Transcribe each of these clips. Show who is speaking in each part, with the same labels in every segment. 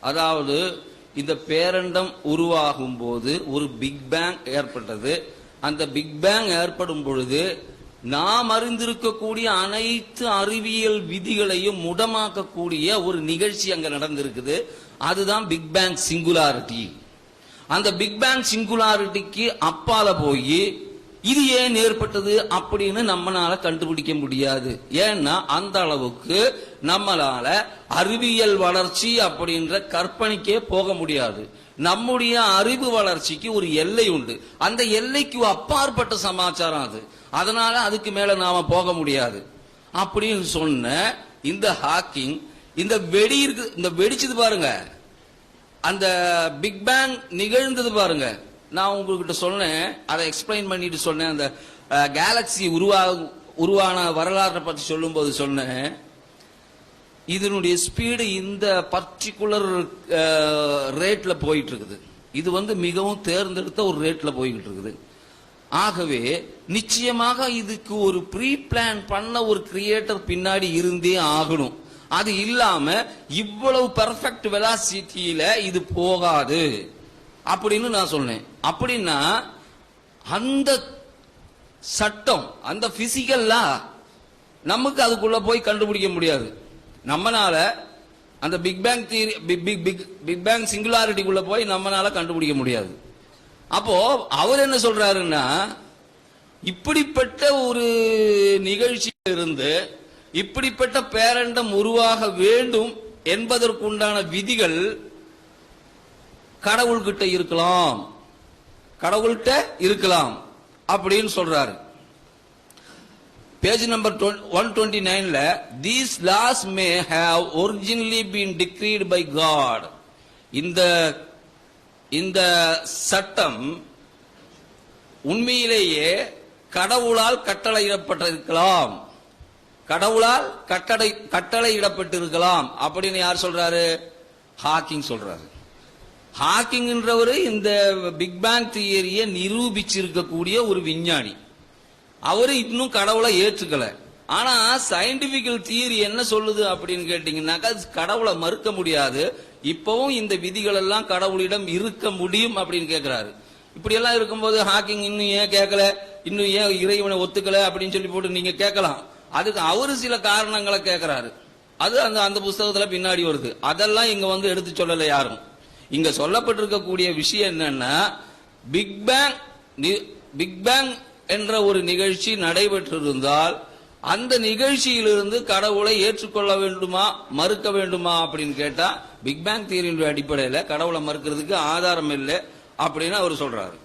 Speaker 1: அதாவது இந்த பேரண்டம் உருவாகும் போது ஒரு பிக் பேங் ஏற்பட்டது. அந்த பிக் பேங் ஏற்படும் பொழுது நாம் அறிந்திருக்கக்கூடிய அனைத்து அறிவியல் விதிகளையும் முடமாக்கக்கூடிய ஒரு நிகழ்ச்சி அங்க நடந்திருக்குது. அதுதான் பிக் பேங் சிங்குலாரிட்டி. அந்த பிக் பேங் சிங்குலாரிட்டிக்கு அப்பால போய் இது ஏன் ஏற்பட்டது அப்படின்னு நம்மளால கண்டுபிடிக்க முடியாது. ஏன்னா அந்த அளவுக்கு நம்மளால அறிவியல் வளர்ச்சி அப்படின்ற கற்பனைக்கே போக முடியாது. நம்முடைய அறிவு வளர்ச்சிக்கு ஒரு எல்லை உண்டு. அந்த எல்லைக்கு அப்பாற்பட்ட சமாச்சாரம் அது. அதனால அதுக்கு மேல நாம போக முடியாது அப்படின்னு சொன்ன இந்த ஹாக்கிங் இந்த வெடிச்சது பாருங்க, அந்த பிக் பேங் நிகழ்ந்தது பாருங்க. நான் உங்ககிட்ட சொன்னேன், அதை எக்ஸ்பிளைன் பண்ணிட்டு சொன்னேன். அந்த கேலக்சி உருவான வரலாற்றை பற்றி சொல்லும் போது சொன்னேன், இதனுடைய ஸ்பீடு இந்த பர்டிகுலர் ரேட்ல போயிட்டு இருக்குது. இது மிகவும் தேர்ந்தெடுத்த ஒரு ரேட்ல போய்கிட்டு இருக்குது. ஆகவே நிச்சயமாக இதுக்கு ஒரு ப்ரீ பிளான் பண்ண ஒரு கிரியேட்டர் பின்னாடி இருந்தே ஆகணும். அது இல்லாம இவ்வளவு பெர்ஃபெக்ட் வெலாசிட்டியில இது போகாது அப்படின்னு நான் சொன்னேன். அப்படின்னா அந்த சட்டம், அந்த பிசிக்கல்லா நமக்கு அதுக்குள்ள போய் கண்டுபிடிக்க முடியாது. நம்மனால அந்த big bang theory, big bang சிங்குலாரிட்டிக்குள்ள போய் நம்மனால கண்டுபிடிக்க முடியாது. அப்போ அவர் என்ன சொல்றாருன்னா, இப்படிப்பட்ட ஒரு நிகழ்ச்சியிலிருந்து இப்படிப்பட்ட பேரண்டம் உருவாக வேண்டும் என்பதற்குண்டான விதிகள் கடவுள்கிட்ட இருக்கலாம், கடவுள்கிட்ட இருக்கலாம் அப்படின்னு சொல்றாரு. பேஜ் நம்பர் 129ல these laws may have originally been decreed by God. இந்த சட்டம் உண்மையிலேயே கடவுளால் கட்டளையிடப்பட்டிருக்கலாம், கடவுளால் கட்டளையிடப்பட்டிருக்கலாம் அப்படின்னு யார் சொல்றாரு? ஹாக்கிங் சொல்றாரு. ஹாக்கிங்ன்றவர் இந்த பிக் பேங் தியரியை நிரூபிச்சிருக்கக்கூடிய ஒரு விஞ்ஞானி. அவரு இன்னும் கடவுளை ஏற்றுக்கல. ஆனா சயின்டிபிக்கல் தியரி என்ன சொல்லுது அப்படின்னு கேட்டீங்கன்னாக்கா, கடவுளை மறுக்க முடியாது, இப்பவும் இந்த விதிகள் எல்லாம் கடவுளிடம் இருக்க முடியும் அப்படின்னு கேட்கிறாரு. இப்படி எல்லாம் இருக்கும்போது ஹாக்கிங் இன்னும் ஏன் கேட்கல, இன்னும் ஏன் இறைவனை ஒத்துக்கல அப்படின்னு சொல்லி போட்டு நீங்க கேட்கலாம். அதுக்கு அவரு சில காரணங்களை கேட்கிறாரு. அது அந்த புஸ்தகத்துல பின்னாடி வருது. அதெல்லாம் இங்க எடுத்து சொல்லல யாரும். இங்க சொல்லப்பட்டிருக்கக்கூடிய விஷயம் என்னன்னா, பிக் பேங் என்ற ஒரு நிகழ்ச்சி நடைபெற்றிருந்தால் அந்த நிகழ்ச்சியிலிருந்து கடவுளை ஏற்றுக்கொள்ள வேண்டுமா மறுக்க வேண்டுமா அப்படின்னு கேட்டா, பிக் பேங் தியரியின் அடிப்படையில் கடவுளை மறுக்கிறதுக்கு ஆதாரம் இல்லை அப்படின்னு அவர் சொல்றாரு.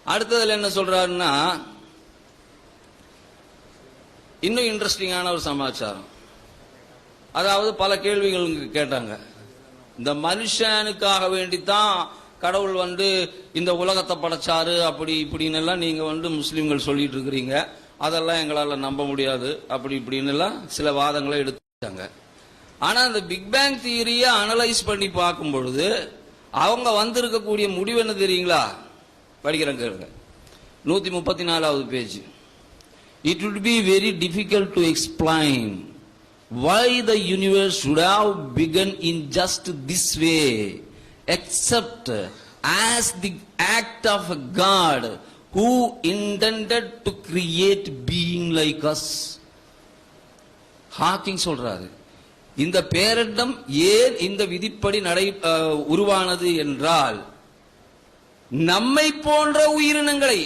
Speaker 1: அடுத்ததுல என்ன சொல்றாருன்னா, இன்னும் இன்ட்ரெஸ்டிங்கான ஒரு சமாச்சாரம். அதாவது பல கேள்விகள் கேட்டாங்க. இந்த மனுஷனுக்காக வேண்டித்தான் கடவுள் இந்த உலகத்தை படைச்சாரு அப்படி இப்படின்னு எல்லாம் நீங்க முஸ்லிம்கள் சொல்லிட்டு இருக்கிறீங்க, அதெல்லாம் எங்களால நம்ப முடியாது அப்படி இப்படின்னு எல்லாம் சில வாதங்களை எடுத்தாங்க. ஆனா இந்த பிக் பேங் தியரியை அனலைஸ் பண்ணி பார்க்கும் பொழுது அவங்க வந்திருக்கக்கூடிய முடிவு என்ன தெரியுங்களா? படிக்கிறேன் கேளுங்க. 134வது page. It would be very difficult to explain why the universe should have begun in just this way, except as the act of a God who intended to create being like us. Hawking சொல்றாரு, இந்த பேரண்டம் ஏன் இந்த விதிப்படி உருவானது என்றால், நம்மை போன்ற உயிரினங்களை,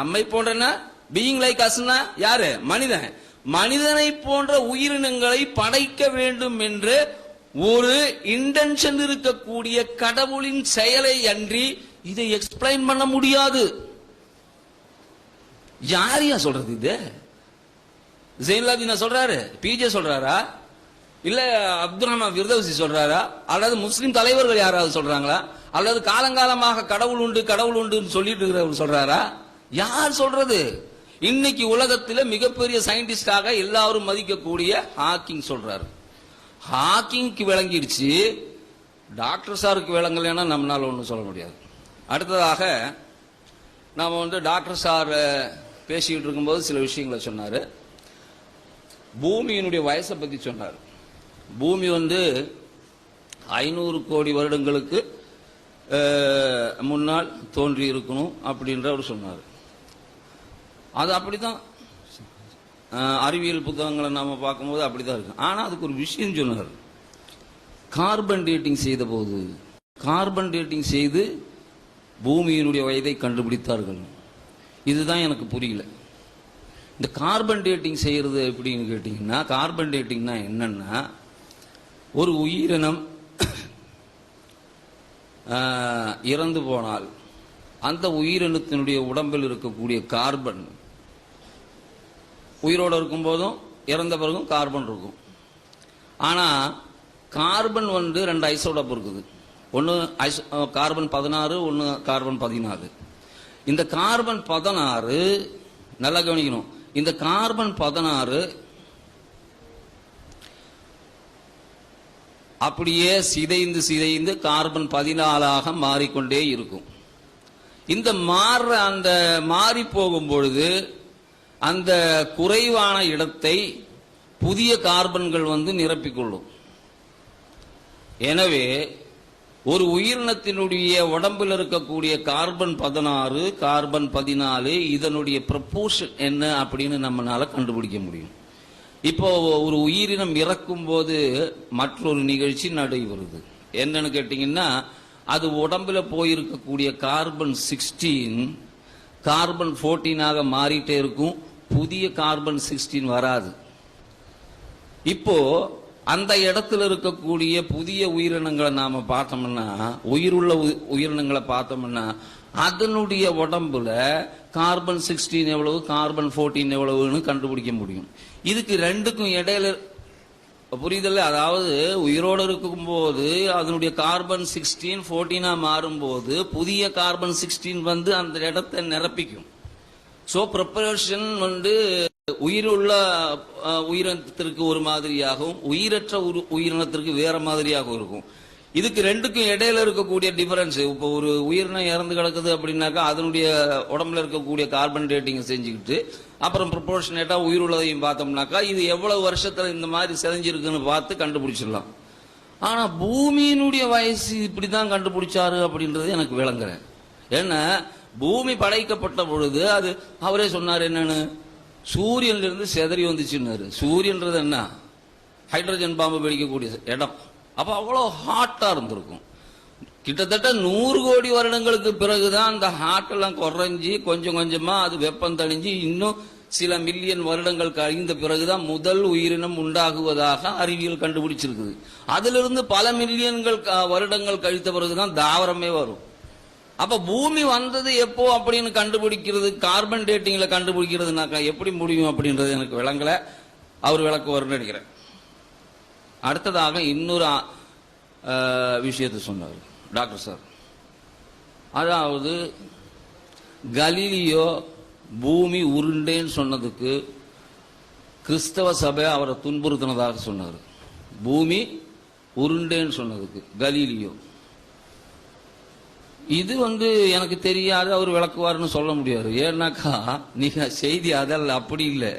Speaker 1: நம்மை போன்றனா பீயிங் லைக் அஸ்னா யாரு? மனிதன். மனிதனை போன்ற உயிரினங்களை படைக்க வேண்டும் என்று ஒரு இன்டென்ஷன் இருக்கக்கூடிய கடவுளின் செயலை அன்றி இதை எக்ஸ்பிளைன் பண்ண முடியாது. யாரையா சொல்றது? இது ஜெயின்லாபினா சொல்றாரு, பிஜே சொல்றாரா, இல்ல அப்துல் ரஹ்மான் ஃபிர்தௌசி சொல்றாரா, அல்லது முஸ்லிம் தலைவர்கள் யாராவது சொல்றாங்களா, அல்லது காலங்காலமாக கடவுள் உண்டு கடவுள் உண்டு சொல்லிட்டு இருக்கிறவர் சொல்றாரா? யார் சொல்றது? இன்னைக்கு உலகத்தில் மிகப்பெரிய சயின்டிஸ்டாக எல்லாரும் மதிக்கக்கூடிய ஹாக்கிங் சொல்றாரு. ஹாக்கிங்க்கு விளங்கிடுச்சு, டாக்டர் சாருக்கு விளங்கலைன்னா நம்மளால ஒன்றும் சொல்ல முடியாது. அடுத்ததாக நாம டாக்டர் சார் பேசிக்கிட்டு இருக்கும்போது சில விஷயங்களை சொன்னாரு. பூமியினுடைய வயசை பத்தி சொன்னார். பூமி 500 கோடி வருடங்களுக்கு முன்னால் தோன்றி இருக்கணும் அப்படின்ற அவர் சொன்னார். அது அப்படிதான் அறிவியல் புத்தகங்களை நாம பார்க்கும்போது அப்படிதான் இருக்கு. ஆனா அதுக்கு ஒரு விஷயம் சொன்னார். கார்பன் டேட்டிங் செய்த போது கார்பன் டேட்டிங் செய்து பூமியினுடைய வயதை கண்டுபிடித்தார்கள். இதுதான் எனக்கு புரியல. இந்த கார்பன் டேட்டிங் செய்யறது எப்படின்னு கேட்டீங்கன்னா, கார்பன் டேட்டிங்னா என்னன்னா, ஒரு உயிரினம் இறந்து போனால் அந்த உயிரினத்தினுடைய உடம்பில் இருக்கக்கூடிய கார்பன் உயிரோடு இருக்கும் போதும் இறந்த பிறகும் கார்பன் இருக்கும். ஆனா கார்பன் வந்து 2 ஐசோடோப் இருக்குது. ஒன்று கார்பன் 16, ஒன்று கார்பன் 14. இந்த கார்பன் 16 நல்லா கவனிக்கணும். இந்த கார்பன் 16 அப்படியே சிதைந்து சிதைந்து கார்பன் 14 மாறிக்கொண்டே இருக்கும். இந்த அந்த மாறி போகும் பொழுது அந்த குறைவான இடத்தை புதிய கார்பன்கள் வந்து நிரப்பிக்கொள்ளும். எனவே ஒரு உயிரினத்தினுடைய உடம்பில் இருக்கக்கூடிய கார்பன் 16, கார்பன் 14 இதனுடைய ப்ரொபோர்ஷன் என்ன அப்படின்னு நம்மளால கண்டுபிடிக்க முடியும். இப்போ ஒரு உயிரினம் இறக்கும் போது மற்றொரு நிகழ்ச்சி நடைபெறுது. என்னன்னு கேட்டீங்கன்னா, அது உடம்புல போயிருக்கக்கூடிய கார்பன் 16 கார்பன் 14 மாறிட்டே இருக்கும். புதிய கார்பன் 16 வராது. இப்போ அந்த இடத்துல இருக்கக்கூடிய புதிய உயிரினங்களை நாம பார்த்தோம்னா, உயிருள்ள உயிரினங்களை பார்த்தோம்னா, அதனுடைய உடம்புல கார்பன் 16 எவ்வளவு, கார்பன் 14 எவ்வளவுன்னு கண்டுபிடிக்க முடியும். இதுக்கு ரெண்டுக்கும் இடையில புரியுதல்ல? அதாவது உயிரோடு இருக்கும் போது அதனுடைய கார்பன் 16 14 மாறும்போது புதிய கார்பன் 16 வந்து அந்த இடத்தை நிரப்பிக்கும். சோ ப்ரிப்பரேஷன் வந்து உயிருள்ள உயிரினத்திற்கு ஒரு மாதிரியாகவும் உயிரற்ற உயிரினத்திற்கு வேற மாதிரியாகவும் இருக்கும். இதுக்கு ரெண்டுக்கும் இடையில இருக்கக்கூடிய டிஃபரன்ஸ், இப்போ ஒரு உயிரினம் இறந்து கிடக்குது அப்படின்னாக்கா அதனுடைய உடம்புல இருக்கக்கூடிய கார்பன் டேட்டிங் செஞ்சுக்கிட்டு அப்புறம் ப்ரொபோர்ஷனேட்டா உயிருள்ளதையும் பார்த்தோம்னாக்கா இது எவ்வளவு வருஷத்துல இந்த மாதிரி செஞ்சிருக்குன்னு பார்த்து கண்டுபிடிச்சிடலாம். ஆனா பூமியினுடைய வயசு இப்படிதான் கண்டுபிடிச்சாரு அப்படின்றது எனக்கு விளங்குறேன். ஏன்னா பூமி படைக்கப்பட்ட பொழுது அது அவரே சொன்னார் என்னன்னு, சூரியன்ல இருந்து செதறி வந்துச்சுன்னாரு. சூரியன்றது என்ன, ஹைட்ரஜன் பாம்பு வெடிக்கக்கூடிய இடம். அப்ப அவ்வளவு ஹாட்டா இருந்திருக்கும். கிட்டத்தட்ட 100 கோடி வருடங்களுக்கு பிறகுதான் அந்த ஹாட் எல்லாம் குறைஞ்சி கொஞ்சம் கொஞ்சமா அது வெப்பம் தணிஞ்சு இன்னும் சில மில்லியன் வருடங்கள் கழிந்த பிறகுதான் முதல் உயிரினம் உண்டாகுவதாக அறிவியல் கண்டுபிடிச்சிருக்குது. அதிலிருந்து பல மில்லியன்கள் வருடங்கள் கழித்த பிறகுதான் தாவரமே வரும். அப்ப பூமி வந்தது எப்போ அப்படின்னு கண்டுபிடிக்கிறது, கார்பன் டேட்டிங்ல கண்டுபிடிக்கிறதுனாக்கா எப்படி முடியும் அப்படின்றது எனக்கு விளங்கல. அவர் விளக்குவார்னு நினைக்கிறேன். அடுத்ததாக இன்னொரு விஷயத்தை சொன்னார் டாக்டர் சார். அதாவது கலீலியோ பூமி உருண்டேன்னு சொன்னதுக்கு கிறிஸ்தவ சபை அவரை துன்புறுத்தினதாக சொன்னார். பூமி உருண்டேன்னு சொன்னதுக்கு கலீலியோ. இது எனக்கு தெரியாது, அவர் விளக்குவாருன்னு சொல்ல முடியாது. ஏன்னாக்கா நீங்க செய்தி அதல்ல, அப்படி இல்லை.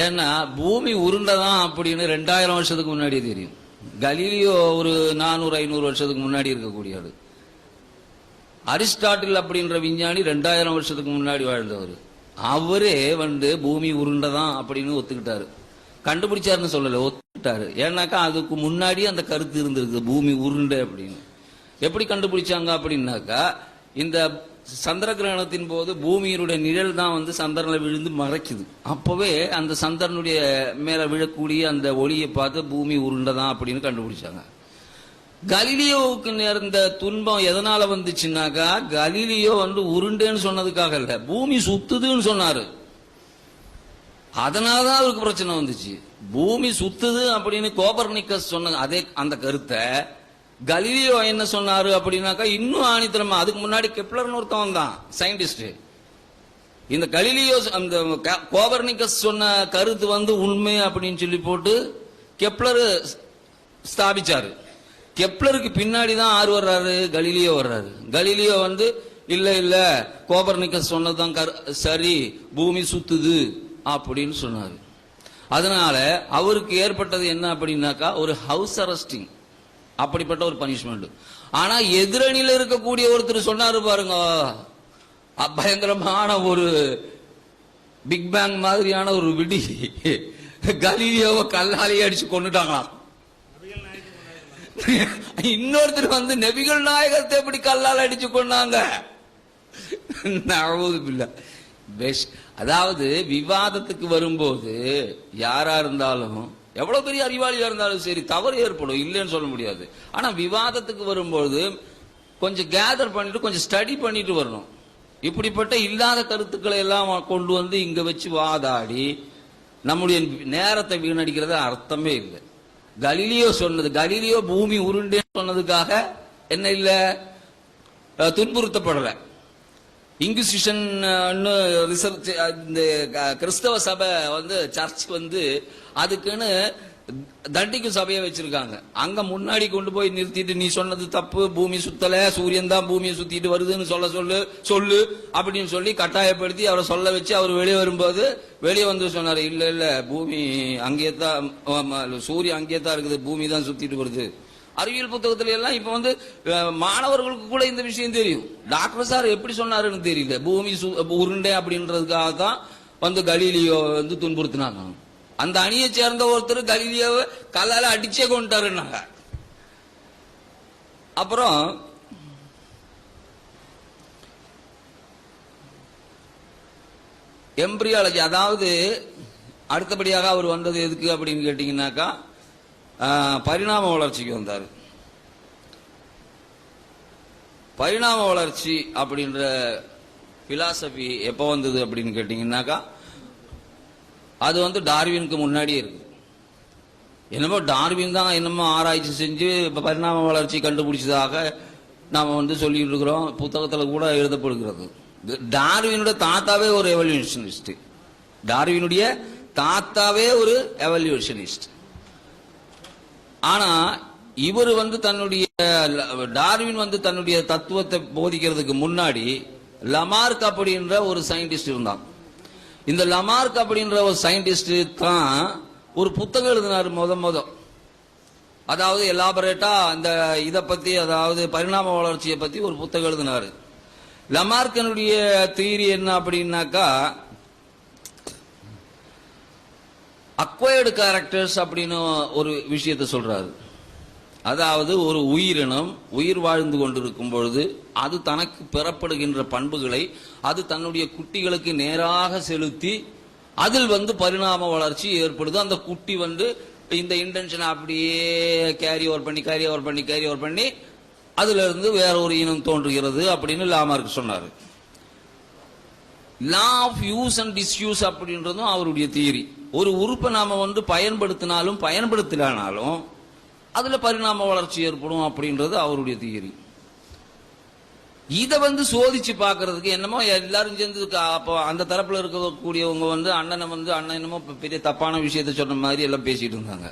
Speaker 1: ஏன்னா பூமி உருண்டதான் அப்படின்னு 2000 வருஷத்துக்கு முன்னாடியே தெரியும். கலீலியோ ஒரு 400-500 வருஷத்துக்கு முன்னாடி இருக்கக்கூடிய ஆளு. அரிஸ்டாட்டில் அப்படின்ற விஞ்ஞானி 2000 வருஷத்துக்கு முன்னாடி வாழ்ந்தவர். அவரே பூமி உருண்டதான் அப்படின்னு ஒத்துக்கிட்டாரு. கண்டுபிடிச்சாருன்னு சொல்லல, ஒத்துக்கிட்டாரு. ஏன்னாக்கா அதுக்கு முன்னாடி அந்த கருத்து இருந்திருக்கு, பூமி உருண்டை அப்படின்னு. எப்படி கண்டுபிடிச்சாங்க அப்படின்னாக்கா, இந்த சந்திர கிரகணத்தின் போது பூமியினுடைய நிழல் தான் சந்திரன்ல விழுந்து மறைக்குது. அப்பவே அந்த சந்திரனுடைய மேல விழக்கூடிய அந்த ஒளியை பார்த்து பூமி உருண்டதான் அப்படின்னு கண்டுபிடிச்சாங்க. கலீலியோவுக்கு நேர்ந்த துன்பம் எதனால வந்துச்சுன்னாக்கா, கலீலியோ உருண்டேன்னு சொன்னதுக்காக இல்ல, பூமி சுத்துதுன்னு சொன்னாரு. அதனாலதான் அவருக்கு பிரச்சனை வந்துச்சு. பூமி சுத்துது அப்படின்னு கோபர்னிக்கஸ் சொன்ன அதே அந்த கருத்தை கலீலியோ என்ன சொன்னாரு அப்படின்னாக்கா இன்னும் ஆணித்தரமா. அதுக்கு முன்னாடி கெப்லர்னு ஒருத்தவன் தான் சயின்டிஸ்ட். இந்த கலீலியோ அந்த கோபர்னிக்கஸ் சொன்ன கருத்து உண்மை அப்படின்னு சொல்லி போட்டு கெப்லர் ஸ்தாபிச்சாரு. கெப்லருக்கு பின்னாடி தான் ஆறு வர்றாரு, கலீலியோ வர்றாரு. கலீலியோ இல்ல இல்ல கோபர்னிக்கஸ் சொன்னதுதான் சரி, பூமி சுத்துது அப்படின்னு சொன்னாரு. அதனால அவருக்கு ஏற்பட்டது என்ன அப்படின்னாக்கா ஒரு ஹவுஸ் அரெஸ்டிங், அப்படிப்பட்ட ஒரு பனிஷ்மெண்ட். ஆனா எதிரணியில் இருக்கக்கூடிய ஒருத்தர் சொன்னாரு பாருங்க, பயங்கரமான ஒரு பிக் பேங் மாதிரியான ஒரு விடி, கலீலியோவை கல்லாலேயே அடிச்சு கொண்டுட்டாங்களாம். இன்னொருத்தர் வந்து நபிகள் நாயகத்தை எப்படி கல்லால் அடிச்சு கொண்டாங்க. அதாவது விவாதத்துக்கு வரும்போது யாரா இருந்தாலும், எவ்வளவு பெரிய அறிவாளியா இருந்தாலும் சரி, தவறு ஏற்படும், இல்லைன்னு சொல்ல முடியாது. ஆனா விவாதத்துக்கு வரும்போது கொஞ்சம் கேதர் பண்ணிட்டு கொஞ்சம் ஸ்டடி பண்ணிட்டு வரணும். இப்படிப்பட்ட இல்லாத கருத்துக்களை எல்லாம் கொண்டு வந்து இங்க வச்சு வாதாடி நம்முடைய நேரத்தை வீணடிக்கிறது அர்த்தமே இல்லை. கலீலியோ சொன்னது, கலீலியோ பூமி உருண்டே சொன்னதுக்காக என்ன இல்ல, துன்புறுத்தப்படல. இன்குசிஷன் ரிசர்ச், இந்த கிறிஸ்தவ சபை வந்து சர்ச் வந்து அதுக்குன்னு தண்டிக்கும் சபையை வச்சிருக்காங்க. அங்க முன்னாடி கொண்டு போய் நிறுத்திட்டு நீ சொன்னது தப்பு, பூமி சுத்தல, சூரியன் தான் பூமியை சுத்திட்டு வருதுன்னு சொல்லு அப்படின்னு சொல்லி கட்டாயப்படுத்தி அவரை சொல்ல வச்சு அவர் வெளியே வரும்போது வெளியே வந்து சொன்னாரு, இல்ல இல்ல பூமி அங்கேயே தான், சூரியன் அங்கேயே தான் இருக்குது, பூமி தான் சுத்திட்டு வருது. அறிவியல் புத்தகத்துல எல்லாம் இப்ப வந்து மாணவர்களுக்கு கூட இந்த விஷயம் தெரியும். டாக்டர் சார் எப்படி சொன்னாருன்னு தெரியல, பூமி உருண்டை அப்படின்றதுக்காக தான் வந்து கலீலியோ வந்து துன்புறுத்தினாங்க. அந்த அணியை சேர்ந்த ஒருத்தர் கலீலியோவை கல்லால அடிச்சே கொண்டாருன்னாங்க. அப்புறம் எம்பிரியாலஜி, அதாவது அடுத்தபடியாக அவர் வந்தது எதுக்கு அப்படின்னு கேட்டீங்கன்னாக்கா பரிணாம வளர்ச்சிக்கு வந்தார். பரிணாம வளர்ச்சி அப்படின்ற பிலாசபி எப்போ வந்தது அப்படின்னு கேட்டீங்கன்னாக்கா அது வந்து டார்வினுக்கு முன்னாடியே இருக்கு. என்னமோ டார்வின் தான் என்னமோ ஆராய்ச்சி செஞ்சு இப்ப பரிணாம வளர்ச்சி கண்டுபிடிச்சதாக நாம வந்து சொல்லிட்டு இருக்கிறோம், புத்தகத்துல கூட எழுதப்படுகிறது. டார்வினுடைய தாத்தாவே ஒரு எவல்யூஷனிஸ்ட், டார்வினுடைய தாத்தாவே ஒரு எவல்யூஷனிஸ்ட். ஆனா இவர் வந்து தன்னுடைய டார்வின் வந்து தன்னுடைய தத்துவத்தை போதிக்கிறதுக்கு முன்னாடி லமார்க் அப்படின்ற ஒரு சயின்டிஸ்ட் இருந்தான். இந்த லமார்க் அப்படின்ற ஒரு சயின்டிஸ்ட் தான் ஒரு புத்தகம் எழுதினார் முத. அதாவது எலாபரேட்டா அந்த இதை பத்தி, அதாவது பரிணாம வளர்ச்சியை பத்தி ஒரு புத்தகம் எழுதினாரு. லமார்க்கனுடைய தியரி என்ன அப்படின்னாக்கா அக்வயர்டு கேரக்டர்ஸ் அப்படின்னு ஒரு விஷயத்தை சொல்றாரு. அதாவது ஒரு உயிரினம் உயிர் வாழ்ந்து கொண்டிருக்கும் பொழுது அது தனக்கு பெறப்படுகின்ற பண்புகளை அது தன்னுடைய குட்டிகளுக்கு நேராக செலுத்தி அதில் வந்து பரிணாம வளர்ச்சி ஏற்படுது. அந்த குட்டி வந்து இந்த இன்டென்ஷன் அப்படியே கேரி ஓவர் பண்ணி அதுல இருந்து வேற ஒரு இனம் தோன்றுகிறது அப்படின்னு லாமார்க் சொன்னாரு. Law of use and disuse அப்படின்றதும் அவருடைய தியரி. ஒரு உறுப்பை நாம வந்து பயன்படுத்தினாலும் பயன்படுத்தலானாலும் அதுல பரிணாம வளர்ச்சி ஏற்படும் அப்படின்றது அவருடைய தியரி. இதை வந்து சோதிச்சு பாக்குறதுக்கு என்னமோ எல்லாரும் சேர்ந்து அப்போ அந்த தரப்புல இருக்கக்கூடியவங்க வந்து அண்ணன் என்னமோ பெரிய தப்பான விஷயத்த சொன்ன மாதிரி எல்லாம் பேசிட்டு இருந்தாங்க.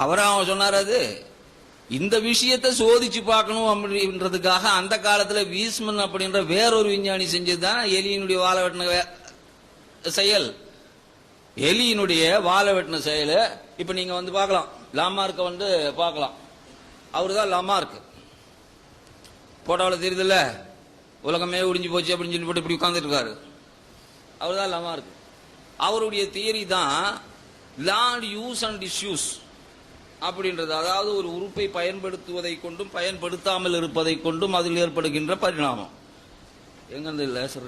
Speaker 1: அவன் சொன்னார், அது இந்த விஷயத்தை சோதிச்சு பார்க்கணும் அப்படின்றதுக்காக அந்த காலத்துல வீஸ்மன் அப்படின்ற வேறொரு விஞ்ஞானி செஞ்சதுதான் எலியினுடைய வாழை வெட்டின செயல். எலியினுடைய வாழை வெட்டின செயல் இப்ப நீங்க வந்து பார்க்கலாம், லாமார்க்க வந்து பார்க்கலாம். அவருதான் லாமார்க். போட்டோவில் தெரியுதுல்ல, உலகமே ஒடிஞ்சு போச்சு அப்படின்னு சொல்லி போட்டு இப்படி உட்கார்ந்துட்டு இருக்காரு. அவர்தான் லாமார்க். அவருடைய தியரி தான் லார்ட் யூஸ் அண்ட் டிஸ்யூஸ் அப்படின்றது. அதாவது ஒரு உறுப்பை பயன்படுத்துவதை கொண்டும் பயன்படுத்தாமல் இருப்பதை கொண்டும் அதில் ஏற்படுகின்ற பரிணாமம். எங்க லேசர்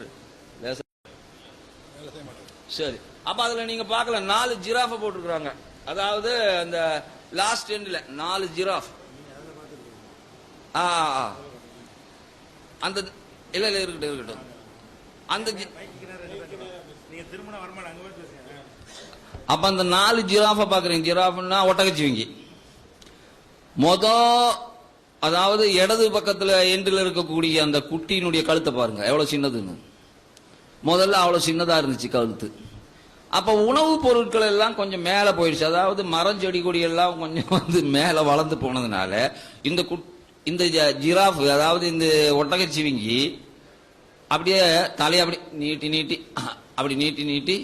Speaker 1: சரி. அப்ப அதுல நீங்க பார்க்கல 4 ஜிராஃபை போட்டிருக்கிறாங்க. அதாவது அந்த லாஸ்ட் எண்ட்ல 4 ஜிராஃப். அந்த இல்ல இருக்கட்டும். அந்த அப்ப அந்த 4 ஜிராஃபை பாக்குறீங்க. ஜிராஃப்னா ஒட்டகச்சிவிங்கி. அதாவது இடது பக்கத்துல எண்டில் இருக்கக்கூடிய அந்த குட்டியினுடைய கழுத்தை பாருங்க எவ்வளவு சின்னதுன்னு. முதல்ல அவ்வளவு சின்னதா இருந்துச்சு கழுத்து. அப்ப உணவுப் பொருட்கள் எல்லாம் கொஞ்சம் மேல போயிடுச்சு. அதாவது மரம் செடி கொடி எல்லாம் கொஞ்சம் வந்து மேல வளர்ந்து போனதுனால இந்த ஜிராஃப், அதாவது இந்த ஒட்டகச்சிவிங்கி அப்படியே தலையை அப்படி நீட்டி அப்படி நீட்டி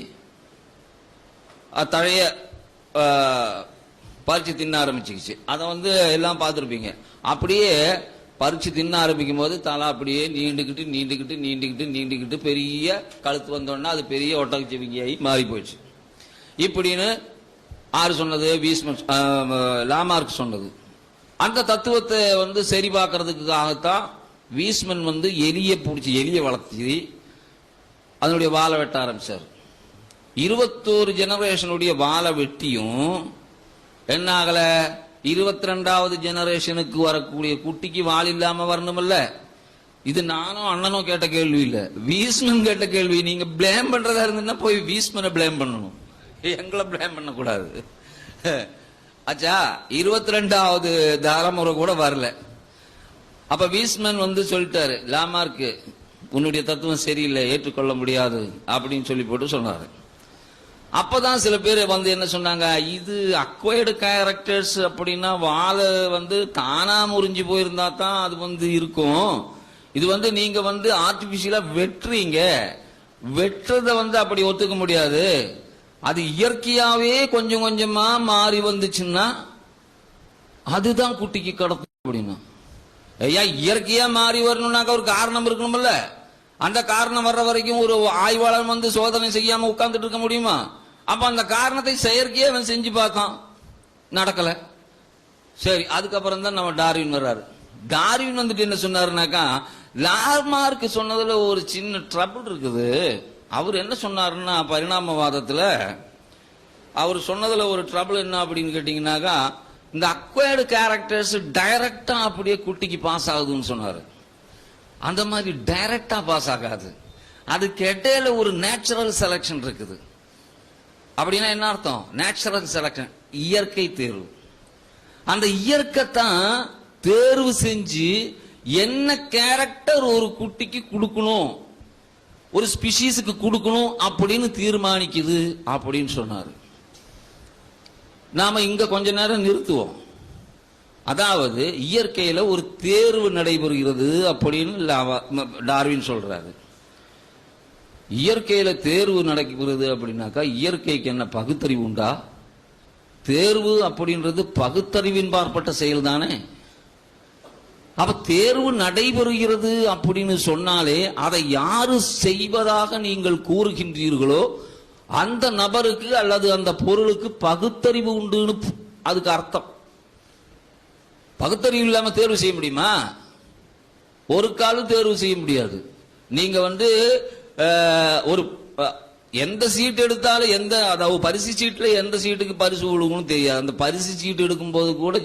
Speaker 1: தழைய பறிச்சு தின்ன ஆரம்பிச்சுக்கிச்சு. அதை வந்து எல்லாம் பார்த்துருப்பீங்க. அப்படியே பறிச்சு தின்ன ஆரம்பிக்கும் போது தலை அப்படியே நீண்டுக்கிட்டு பெரிய கழுத்து வந்தோன்னா அது பெரிய ஒட்டகச்சிவிங்கியாகி மாறி போயிடுச்சு. இப்படின்னு ஆறு சொன்னது? லாமார்க் சொன்னது. அந்த தத்துவத்தை வந்து சரி பார்க்கறதுக்காகத்தான் வீஸ்மன் வந்து எலியை வளர்த்தி அதனுடைய வாழை வெட்ட ஆரம்பிச்சார். 21 ஜெனரேஷனுடைய வாழை வெட்டியும் என்ன ஆகல, 22வது ஜெனரேஷனுக்கு வரக்கூடிய குட்டிக்கு வால் இல்லாம வரணும்ல. இது நானும் அண்ணனும் கேட்ட கேள்வி இல்ல, வீஸ்மன் கேட்ட கேள்வி. நீங்க பிளேம் பண்றதா இருந்ததுன்னா போய் வீஸ்மனை பிளேம் பண்ணணும், எங்களை பிளேம் பண்ண கூடாது. ஆச்சா, 22வது தலைமுறை கூட வரல. அப்ப வீஸ்மன் வந்து சொல்லிட்டாரு, லாமார்க்கு உன்னுடைய தத்துவம் சரியில்லை, ஏற்றுக்கொள்ள முடியாது அப்படின்னு சொல்லி போட்டு சொன்னாரு. அப்பதான் சில பேர் வந்து என்ன சொன்னாங்க, இது அக்வைர்டு கேரக்டர்ஸ் அப்படின்னா வாழை வந்து தானா முறிஞ்சு போயிருந்தா தான் அது வந்து இருக்கும். இது வந்து நீங்க வந்து ஆர்டிபிஷியலா வெட்டுறீங்க, வெட்டுறத வந்து அப்படி ஒத்துக்க முடியாது. அது இயற்கையாவே கொஞ்சம் கொஞ்சமா மாறி வந்துச்சுன்னா அதுதான் குட்டிக்கு கடத்தும் அப்படின்னா. ஐயா, இயற்கையா மாறி வரணும்னாக்க ஒரு காரணம் இருக்கணும்ல. அந்த காரணம் வர்ற வரைக்கும் ஒரு ஆய்வாளர் வந்து சோதனை செய்யாம உட்கார்ந்துட்டு இருக்க முடியுமா? அப்ப அந்த காரணத்தை செயற்கையே அவன் செஞ்சு பார்த்தான், நடக்கல. சரி, அதுக்கப்புறம் தான் நம்ம டார்வின் வர்றாரு. டார்வின் வந்துட்டு என்ன சொன்னாருனாக்கா, லாமார்க் சொன்னதுல ஒரு சின்ன ட்ரபிள் இருக்குது. அவர் என்ன சொன்னாருன்னா, பரிணாமவாதத்துல அவர் சொன்னதுல ஒரு ட்ரபிள் என்ன அப்படின்னு கேட்டீங்கன்னாக்கா, இந்த அக்வைர்டு கேரக்டர்ஸ் டைரக்டா அப்படியே குட்டிக்கு பாஸ் ஆகுதுன்னு சொன்னாரு. அந்த மாதிரி டைரக்டா பாஸ் ஆகாது, அதுக்கு இடையில ஒரு நேச்சுரல் செலக்ஷன் இருக்குது. அப்படின்னா என்ன அர்த்தம்? நேச்சுரல் செலக்ஷன், இயற்கை தேர்வு. அந்த இயற்கைத்தான் தேர்வு செஞ்சு என்ன கேரக்டர் ஒரு குட்டிக்கு கொடுக்கணும், ஒரு ஸ்பீஷீஸுக்கு கொடுக்கணும் அப்படின்னு தீர்மானிக்குது அப்படின்னு சொன்னாரு. நாம இங்க கொஞ்ச நேரம் நிறுத்துவோம். அதாவது இயற்கையில ஒரு தேர்வு நடைபெறுகிறது அப்படின்னு டார்வின் சொல்றாரு. இயற்கையில தேர்வு நடைபெறுகிறது அப்படின்னாக்கா இயற்கைக்கு என்ன பகுத்தறிவு உண்டா? தேர்வு அப்படின்றது பகுத்தறிவின் பார்ப்பட்ட செயல் தானே. அப்ப தேர்வு நடைபெறுகிறது அப்படின்னு சொன்னாலே அதை யாரு செய்வதாக நீங்கள் கூறுகின்றீர்களோ அந்த நபருக்கு அல்லது அந்த பொருளுக்கு பகுத்தறிவு உண்டுன்னு அதுக்கு அர்த்தம். பகுத்தறிவு இல்லாம தேர்வு செய்ய முடியுமா? ஒரு காலம் தேர்வு செய்ய முடியாது. நீங்க வந்து ஒரு எந்த சீட் எடுத்தாலும் அதாவது பரிசு சீட்டுல எந்த சீட்டுக்கு பரிசு கொடுக்கணும் தெரியாது. அந்த பரிசு சீட்டு எடுக்கும் போது கூட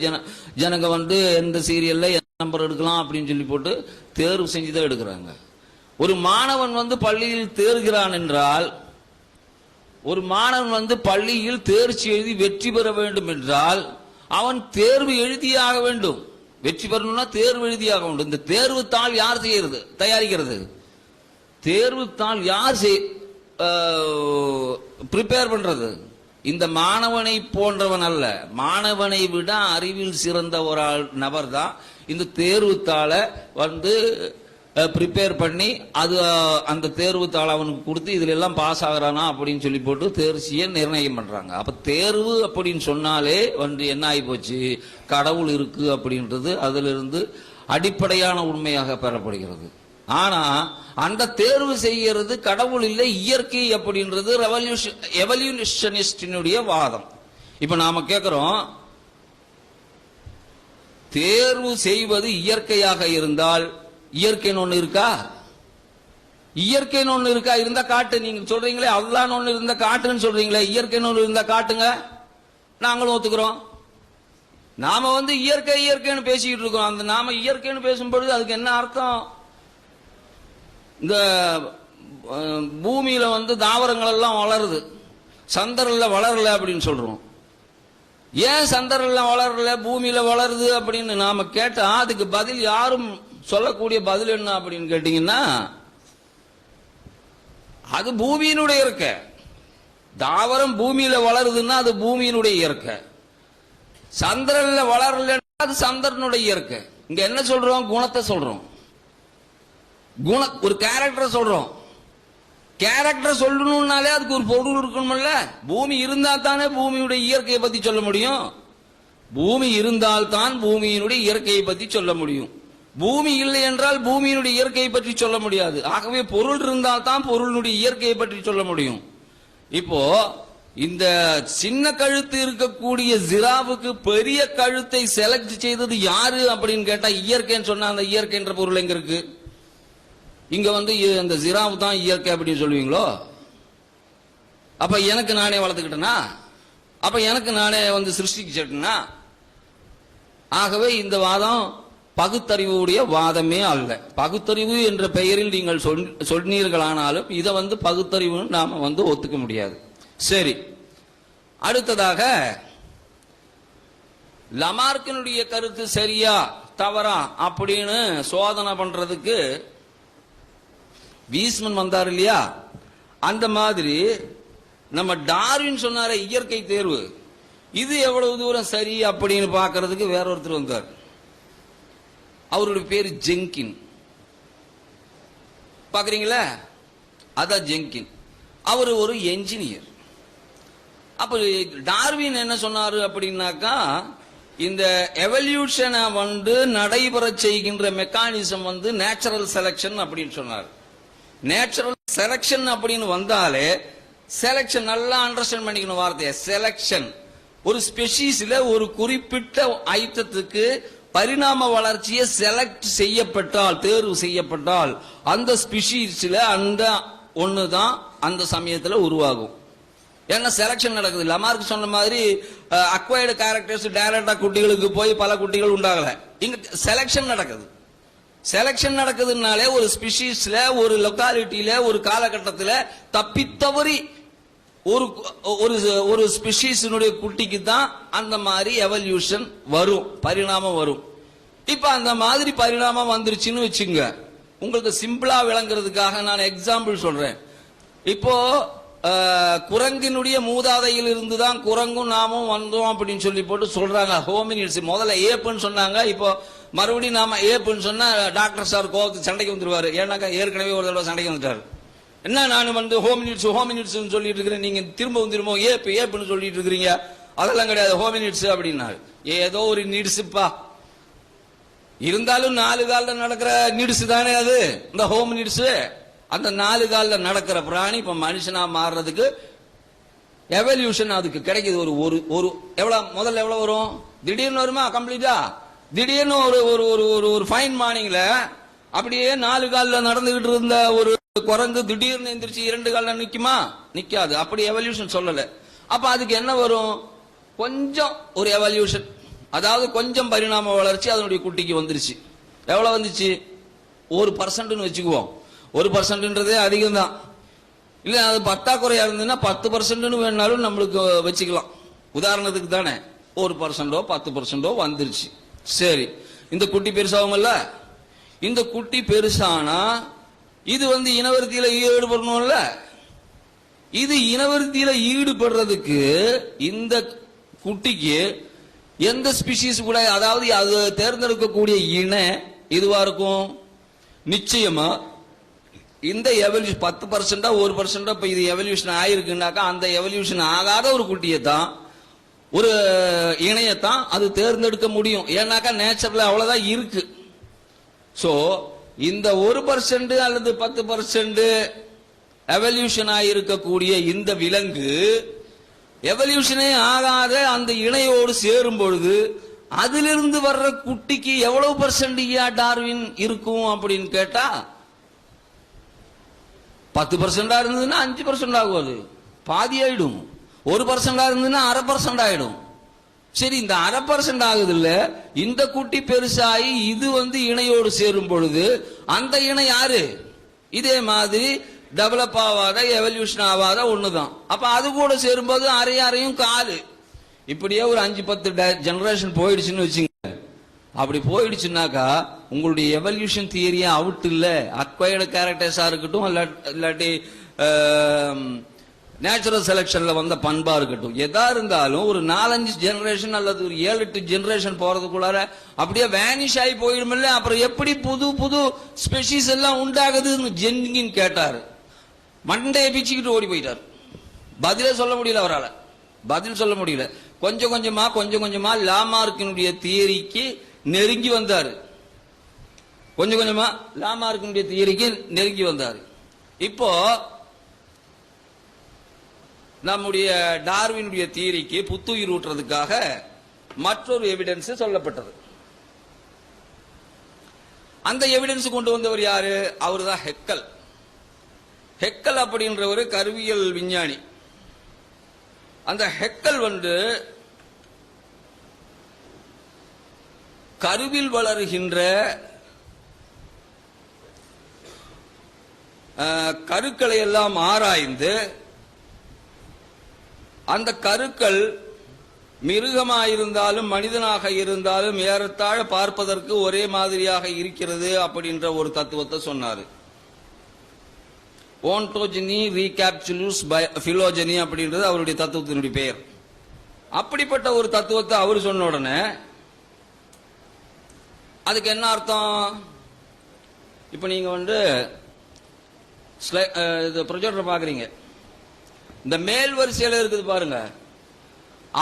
Speaker 1: ஜனங்க வந்து எந்த சீரியல்ல எந்த நம்பர் எடுக்கலாம் அப்படின்னு சொல்லி போட்டு தேர்வு செஞ்சுதான் எடுக்கிறாங்க. ஒரு மாணவன் வந்து பள்ளியில் தேர்கிறான் என்றால், ஒரு மாணவன் வந்து பள்ளியில் தேர்ச்சி எழுதி வெற்றி பெற வேண்டும் என்றால் அவன் தேர்வு எழுதியாக வேண்டும். வெற்றி பெறணும்னா தேர்வு எழுதியாக வேண்டும். இந்த தேர்வு தாள் யார் செய்யறது, தயாரிக்கிறது? தேர்வு தாள் யார் ப்ரிப்பேர் பண்றது? இந்த மாணவனை போன்றவன் அல்ல, மாணவனை விட அறிவில் சிறந்த ஒரு நபர் தான் இந்த தேர்வு தாளை வந்து ப்ரிப்பேர் பண்ணி அது அந்த தேர்வு தாளை அவனுக்கு கொடுத்து இதுல எல்லாம் பாஸ் ஆகிறானா அப்படின்னு சொல்லி போட்டு தேர்ச்சியை நிர்ணயம் பண்றாங்க. அப்ப தேர்வு அப்படின்னு சொன்னாலே வந்து என்ன ஆகி போச்சு, கடவுள் இருக்கு அப்படின்றது அதுல இருந்து அடிப்படையான உண்மையாக பெறப்படுகிறது. ஆனா அந்த தேர்வு செய்யறது கடவுள் இல்லை, இயற்கை அப்படின்றது எவல்யூஷனிஸ்டினுடைய வாதம். இப்ப நாம கேட்கிறோம், தேர்வு செய்வது இயற்கையாக இருந்தால் இயற்கைன்னு ஒண்ணு இருக்கா? இயற்கைன்னு ஒண்ணு இருக்கா? இருந்தா காட்டு. நீங்க சொல்றீங்களே அல்லான்னு ஒண்ணு இருந்தா காட்டுன்னு சொல்றீங்களே, இயற்கைன்னு ஒண்ணு இருந்தா காட்டுங்க, நாங்களும் ஒத்துக்கிறோம். நாம வந்து இயற்கை இயற்கைன்னு பேசிக்கிட்டு இருக்கோம். அந்த நாம இயற்கைன்னு பேசும்பொழுது அதுக்கு என்ன அர்த்தம்? இந்த பூமியில வந்து தாவரங்கள் எல்லாம் வளருது, சந்திரன்ல வளரல அப்படின்னு சொல்றோம். ஏன் சந்திரன்ல வளரல பூமியில வளருது அப்படின்னு நாம கேட்டா அதுக்கு பதில் யாரும் சொல்லக்கூடிய பதில் என்ன அப்படின்னு கேட்டீங்கன்னா, அது பூமியினுடைய இயற்கை. தாவரம் பூமியில வளருதுன்னா அது பூமியினுடைய இயற்கை. சந்திரன்ல வளரல அது சந்திரனுடைய இயற்கை. இங்க என்ன சொல்றோம்? குணத்தை சொல்றோம், ஒரு கேரக்டரை சொல்றோம். கேரக்டர் சொல்லணும்னாலே அதுக்கு ஒரு பொருள் இருக்கணும்ல. பூமி இருந்தா தானே பூமியுடைய இயற்கையை பத்தி சொல்ல முடியும். பூமி இருந்தால் தான் பூமியினுடைய இயற்கையை பத்தி சொல்ல முடியும். பூமி இல்லை என்றால் பூமியினுடைய இயற்கையை பற்றி சொல்ல முடியாது. ஆகவே பொருள் இருந்தால் தான் பொருளுடைய இயற்கையை பற்றி சொல்ல முடியும். இப்போ இந்த சின்ன கழுத்து இருக்கக்கூடிய ஜிராவுக்கு பெரிய கழுத்தை செலக்ட் செய்தது யாரு அப்படின்னு கேட்டா இயற்கைன்னு சொன்னா அந்த இயற்கை என்ற பொருள் எங்க இருக்கு? இங்க வந்து அந்த ஜிராவு தான் இயற்கை அப்படின்னு சொல்லுவீங்களோ? அப்ப எனக்கு நானே வளர்த்துக்கிட்டேனா? அப்ப எனக்கு நானே வந்து சிருஷ்டிக்கிட்டேன்னா? ஆகவே இந்த வாதம் பகுத்தறிவுடைய வாதமே அல்ல. பகுத்தறிவு என்ற பெயரில் நீங்கள் சொன்னீர்களானாலும் இதை வந்து பகுத்தறிவு நாம வந்து ஒத்துக்க முடியாது. சரி, அடுத்ததாக லமார்க்கினுடைய கருத்து சரியா தவறா அப்படின்னு சோதனை பண்றதுக்கு வீஸ்மன் வந்தார் இல்லையா? அந்த மாதிரி நம்ம டார்வின் சொன்னார இயற்கை தேர்வு, இது எவ்வளவு தூரம் சரி அப்படின்னு பார்க்கறதுக்கு வேற ஒருத்தர் வந்தார். அவருடைய பேரு ஜெங்கின். பாக்குறீங்களா? அதான் ஜெங்கின். அவர் ஒரு என்ஜினியர். அப்ப டார்வின் என்ன சொன்னாரு அப்படின்னாக்கா, இந்த எவல்யூஷனை வந்து நடைபெற செய்கின்ற மெக்கானிசம் வந்து நேச்சுரல் செலக்ஷன் அப்படின்னு சொன்னார். நேச்சுரல் செலக்ஷன் அப்படின்னு வந்தாலே, செலக்ஷன் நல்லா அண்டர்ஸ்டாண்ட் பண்ணிக்கணும் வார்த்தையை. செலக்ஷன் ஒரு ஸ்பெஷீஸ்ல ஒரு குறிப்பிட்ட ஐட்டத்துக்கு பரிணாம வளர்ச்சியை செலக்ட் செய்யப்பட்டால், தேர்வு செய்யப்பட்டால் அந்த ஸ்பெஷீஸ்ல அந்த ஒண்ணுதான் அந்த சமயத்துல உருவாகும். ஏன்னா செலக்ஷன் நடக்குது. லமார்க் சொன்ன மாதிரி அக்வைர்டு கேரக்டர்ஸ் டைரக்டா குட்டிகளுக்கு போய் பல குட்டிகள் உண்டாகல. இங்க செலக்ஷன் நடக்குது. செலக்ஷன் நடக்குதுனாலே ஒரு ஸ்பீஷீஸ்ல ஒரு லொக்காலிட்டியில ஒரு காலகட்டத்தில் தப்பித்தவறி ஒரு ஒரு ஸ்பீஷீஸினுடைய குட்டிக்கு தான் அந்த மாதிரி எவல்யூஷன் வரும், பரிணாமம் வரும். இப்ப அந்த மாதிரி பரிணாமம் வந்துருச்சுன்னு வச்சுங்க. உங்களுக்கு சிம்பிளா விளங்குறதுக்காக நான் எக்ஸாம்பிள் சொல்றேன். இப்போ குரங்கினுடைய மூதாதையில் இருந்து தான் குரங்கும் நாமும் வந்தோம் அப்படின்னு சொல்லி போட்டு சொல்றாங்க. ஹோமினிட்ஸ் முதல்ல ஏப்புன்னு சொன்னாங்க. இப்போ மறுபடியும் நாம ஏப்புன்னு சொன்னா டாக்டர் சார் கோவத்துக்கு சண்டைக்கு வந்துருவாரு. ஏன்னாக்கா ஏற்கனவே ஒரு தடவை சண்டைக்கு வந்துட்டாரு. என்ன நான் வந்து ஹோமினிட்ஸ் சொல்லிட்டு இருக்கிறேன், நீங்க திரும்ப ஏப்புன்னு சொல்லிட்டு இருக்கிறீங்க. அதெல்லாம் கிடையாது, ஹோமினிட்ஸ் அப்படின்னாரு. ஏதோ ஒரு நீட்ஸுப்பா, இருந்தாலும் 4 காலில் நடக்கிற நீட்ஸ் தானே அது இந்த ஹோமினிட்ஸ். அந்த 4 காலில் நடக்கிற பிராணி இப்ப மனுஷனா மாறுறதுக்கு எவல்யூஷன் அதுக்கு கிடைக்குது. ஒரு ஒரு எவ்வளவு முதல்ல எவ்வளவு வரும்? திடீர்னு வருமா கம்ப்ளீட்டா? திடீர்னு ஒரு ஃபைன் மார்னிங்ல அப்படியே 4 காலில் நடந்துகிட்டு இருந்த ஒரு குரங்கு திடீர்னு எந்திரிச்சு 2 காலில் நிக்குமா? நிக்காது. அப்படி எவல்யூஷன் சொல்லல. அப்ப அதுக்கு என்ன வரும்? கொஞ்சம் ஒரு எவல்யூஷன், அதாவது கொஞ்சம் பரிணாம வளர்ச்சி அதனுடைய குட்டிக்கு வந்துருச்சு. எவ்வளவு வந்துச்சு? 1% வச்சுக்குவோம். 1%ன்றதே அதிகம் தான். இல்ல அது பத்தாக்குறையா இருந்ததுன்னா 10% வேணாலும் நம்மளுக்கு வச்சுக்கலாம். உதாரணத்துக்கு தானே, 1%ஓ 10%ஓ வந்துருச்சு. சரி, இந்த குட்டி பெருசாகும்ல. இந்த குட்டி பெருசானா இது வந்து இனவருத்தியில ஈடுபடணும்ல. இது இனவருத்தியில ஈடுபடுறதுக்கு இந்த குட்டிக்கு எந்த ஸ்பீஷீஸ் கூட, அதாவது அது தேர்ந்தெடுக்கக்கூடிய இனம் இதுவா இருக்கும். நிச்சயமா இந்த எவல்யூஷன் 10% 1% இப்ப இது எவல்யூஷன் ஆயிருக்குனாக்கா அந்த எவல்யூஷன் ஆகாத ஒரு குட்டியை தான், ஒரு இணையத்தான் அது தேர்ந்தெடுக்க முடியும். ஏன்னாக்கா நேச்சர்ல அவ்வளவுதான் இருக்கு. சோ இந்த 1% அல்லது 10% எவல்யூஷன் ஆயிருக்கக்கூடிய இந்த விலங்கு எவல்யூஷனே ஆகாத அந்த இணையோடு சேரும் பொழுது அதிலிருந்து வர்ற குட்டிக்கு எவ்வளவு பர்சன்டியா டார்வின் இருக்கும் அப்படின்னு கேட்டா 10% இருந்ததுன்னா 5% ஆகும். அது பாதி ஆயிடும். 1% இருந்ததுன்னா 1/2% ஆயிடும். சரி, இந்த 1/2% ஆகுது இல்ல, இந்த குட்டி பெருசாகி இது வந்து இணையோடு சேரும் பொழுது அந்த இணை யாரு? இதே மாதிரி டெவலப் ஆகாத எவல்யூஷன் ஆகாத ஒண்ணுதான். அப்ப அது கூட சேரும்போது அரையும் காலு இப்படியே ஒரு 5-10 ஜெனரேஷன் போயிடுச்சுன்னு வச்சுங்க. அப்படி போயிடுச்சுன்னாக்கா உங்களுடைய எவல்யூஷன் தியரியா அவுட் இல்ல. அக்வைர்டு கேரக்டர்ஸா இருக்கட்டும், இல்லாட்டி நேச்சுரல் செலக்ஷன்ல வந்த பண்பா இருக்கட்டும், எதா இருந்தாலும் ஒரு 4-5 ஜெனரேஷன் அல்லது ஒரு 7-8 ஜெனரேஷன் போறதுக்குள்ளார அப்படியே வேனிஷ் ஆகி போயிடுமில்ல. அப்புறம் எப்படி புது புது ஸ்பெஷீஸ் எல்லாம் உண்டாகுதுன்னு ஜென்கின் கேட்டாரு. மண்டையை பிச்சுக்கிட்டு ஓடி போயிட்டார். பதிலே சொல்ல முடியல, அவரால் பதில் சொல்ல முடியல. கொஞ்சம் கொஞ்சமா லாமார்க்கினுடைய தியரிக்கு நெருங்கி வந்தார். கொஞ்சம் கொஞ்சமா லாமார்க்கினுடைய தியரிக்கு நெருங்கி வந்தார். இப்போ நம்முடைய டார்வினுடைய தியரிக்கு புத்துயிர் ஊட்டுறதுக்காக மற்றொரு எவிடன்ஸ் சொல்லப்பட்டது. அந்த எவிடன்ஸ் கொண்டு வந்தவர் யாரு? அவர்தான் ஹெக்கல். ஹெக்கல் அப்படின்ற ஒரு கருவியல் விஞ்ஞானி. அந்த ஹெக்கல் கருவில் வளர்கின்ற கருக்களை எல்லாம் ஆராய்ந்து அந்த கருக்கள் மிருகமாயிருந்தாலும் மனிதனாக இருந்தாலும் ஏறத்தாழ பார்ப்பதற்கு ஒரே மாதிரியாக இருக்கிறது அப்படின்ற ஒரு தத்துவத்தை சொன்னாரு. ஓன்டோஜெனி ரீகேப்சுலஸ் பிலோஜெனி அப்படின்றது அவருடைய தத்துவத்தினுடைய பெயர். அப்படிப்பட்ட ஒரு தத்துவத்தை அவர் சொன்ன உடனே அதுக்கு என்ன அர்த்தம்? இப்ப நீங்க ப்ரொஜெக்டர் பாக்குறீங்க, இந்த மேல் வரிசையில் இருக்குது பாருங்க,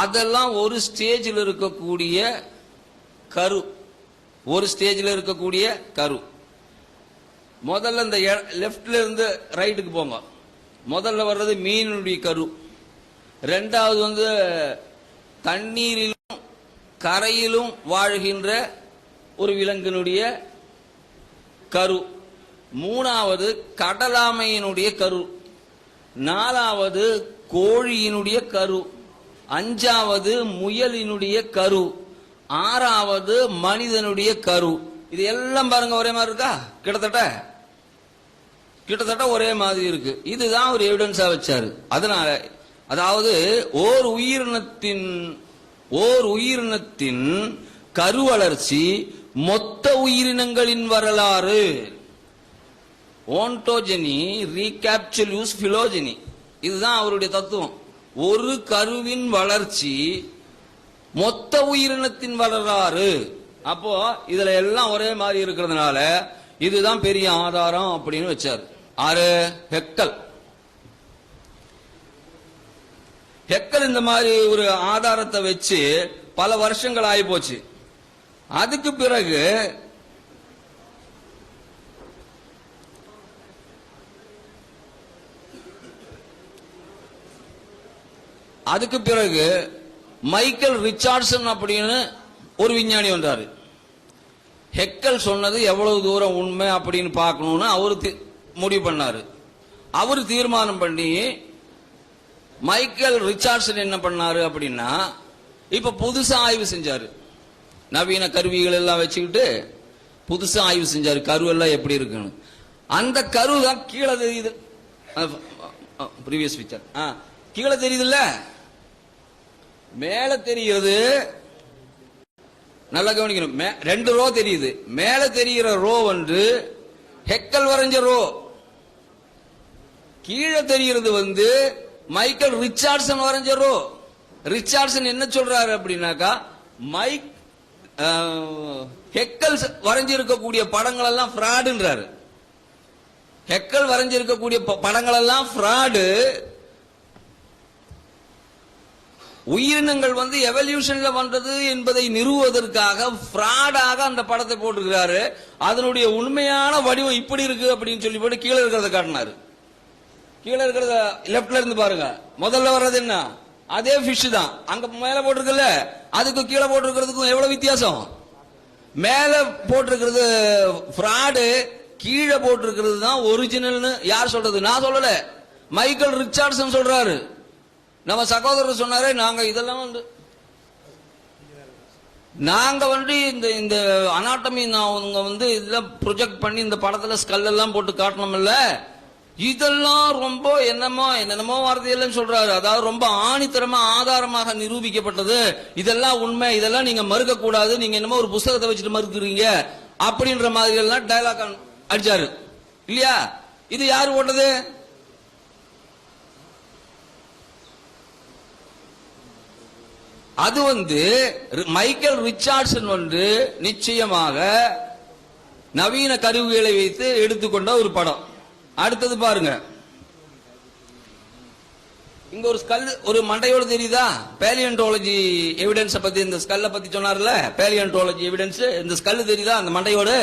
Speaker 1: அதெல்லாம் ஒரு ஸ்டேஜில் இருக்கக்கூடிய கரு. ஒரு ஸ்டேஜில் இருக்கக்கூடிய கரு. முதல்ல இந்த லெப்ட்ல இருந்து ரைட்டுக்கு போங்க. முதல்ல வர்றது மீனுடைய கரு. ரெண்டாவது தண்ணீரிலும் கரையிலும் வாழ்கின்ற ஒரு விலங்கினுடைய கரு. மூணாவது கடலாமையினுடைய கரு. நாலாவது கோழியினுடைய கரு. அஞ்சாவது முயலினுடைய கரு. ஆறாவது மனிதனுடைய கரு. இது எல்லாம் பாருங்க ஒரே மாதிரி இருக்கா? கிட்டத்தட்ட ஒரே மாதிரி இருக்கு. இதுதான் ஒரு எவிடன்ஸா வச்சாரு. அதனால அதாவது ஓர் உயிரினத்தின் கரு வளர்ச்சி மொத்த உயிரினங்களின் வரலாறு. ஓன்டோஜெனி ரீகேப்சுலஸ் பிலோஜெனி, இதுதான் அவருடைய தத்துவம். ஒரு கருவின் வளர்ச்சி மொத்த உயிரினத்தின் வரலாறு. அப்போ இதுல எல்லாம் ஒரே மாதிரி இருக்கிறதுனால இதுதான் பெரிய ஆதாரம் அப்படின்னு வச்சார். ஆறு ஹெக்கல். ஹெக்கல் இந்த மாதிரி ஒரு ஆதாரத்தை வச்சு பல வருஷங்கள் ஆகி போச்சு. அதுக்கு பிறகு மைக்கேல் ரிச்சார்ட்சன் அப்படின்னு ஒரு விஞ்ஞானி வந்தாரு. ஹெக்கல் சொன்னது எவ்வளவு தூரம் உண்மை அப்படின்னு பார்க்கணும்னு அவரு முடிவு பண்ணாரு. அவரு தீர்மானம் பண்ணி மைக்கேல் ரிச்சார்ட்சன் என்ன பண்ணாரு அப்படின்னா, இப்ப புதுசா ஆய்வு செஞ்சாரு. நவீன கருவிகள் எல்லாம் வச்சுக்கிட்டு புதுசா ஆய்வு செஞ்சாரு, கரு எல்லாம் எப்படி இருக்குன்னு. அந்த கரு தான் கீழே தெரியுது. ப்ரீவியஸ் பிக்சர் கீழே தெரியுதுல்ல, மேல தெரிகிறது. நல்லா கவனிக்கணும். 2 ரோ தெரியுது. மேல தெரிகிற ரோ ஹெக்கல் வரைஞ்ச ரோ. கீழே தெரிகிறது மைக்கேல் ரிச்சார்ட்சன் வரைஞ்ச ரோ. ரிச்சார்ட்சன் என்ன சொல்றாரு அப்படின்னாக்கா, ஹெக்கல் வரைஞ்சிருக்கக்கூடிய படங்கள் எல்லாம் ஃப்ராடுன்றாரு. ஹெக்கல் வரைஞ்சிருக்கக்கூடிய படங்கள் எல்லாம் ஃப்ராடு. உயிரினங்கள் எவல்யூஷன்ல வந்தது என்பதை நிறுவுவதற்காக ஃப்ராடாக அந்த படத்தை போட்டிருக்கிறாரு. அதனுடைய உண்மையான வடிவம் இப்படி இருக்கு அப்படின்னு சொல்லி போட்டு கீழே இருக்கிறத காட்டினாரு. கீழே இருக்கிறத லெப்ட்ல இருந்து பாருங்க. முதல்ல வர்றது என்ன? அதே ஃபிஷ் தான். அங்க மேல போட்டிருக்கல, அதுக்கு கீழே போட்டிருக்கிறதுக்கும் எவ்வளவு வித்தியாசம்? மேல போட்டிருக்கிறது ஃப்ராடு, கீழே போட்டிருக்கிறது தான் ஒரிஜினல்னு யார் சொல்றது? நான் சொல்லல, மைக்கேல் ரிச்சார்ட்சன் சொல்றாரு. நம்ம சகோதரர் சொன்னாரே, நாங்க இதெல்லாம் இந்த அனாட்டமி இதெல்லாம் ப்ரொஜெக்ட் பண்ணி இந்த படத்துல ஸ்கல் எல்லாம் போட்டு காட்டணும்ல, இதெல்லாம் ரொம்ப என்னென்னமோ வார்த்தையெல்லாம் சொல்றாரு. அதாவது ரொம்ப ஆணித்தரமா ஆதாரமாக நிரூபிக்கப்பட்டது, இதெல்லாம் உண்மை, இதெல்லாம் நீங்க மறுக்க கூடாது, நீங்க என்னமோ ஒரு புத்தகத்தை வச்சுட்டு மறுக்கிறீங்க அப்படின்ற மாதிரி எல்லாம் டயலாக் அடிச்சாரு இல்லையா? இது யாரு போட்டது? அது மைக்கேல் ரிச்சார்ட்சன் நிச்சயமாக நவீன கருவிகளை வைத்து எடுத்துக்கொண்ட ஒரு படம். அடுத்தது பாருங்க, இங்க ஒரு ஸ்கல் ஒரு மண்டையோடு தெரியுதா? பேலியன்டாலஜி எவிடன்ஸ் பத்தி, இந்த ஸ்கல்ல பத்தி சொன்னார்ல, பேலியன்டாலஜி எவிடன்ஸ், இந்த ஸ்கல் தெரியுதா? அந்த மண்டையோடு,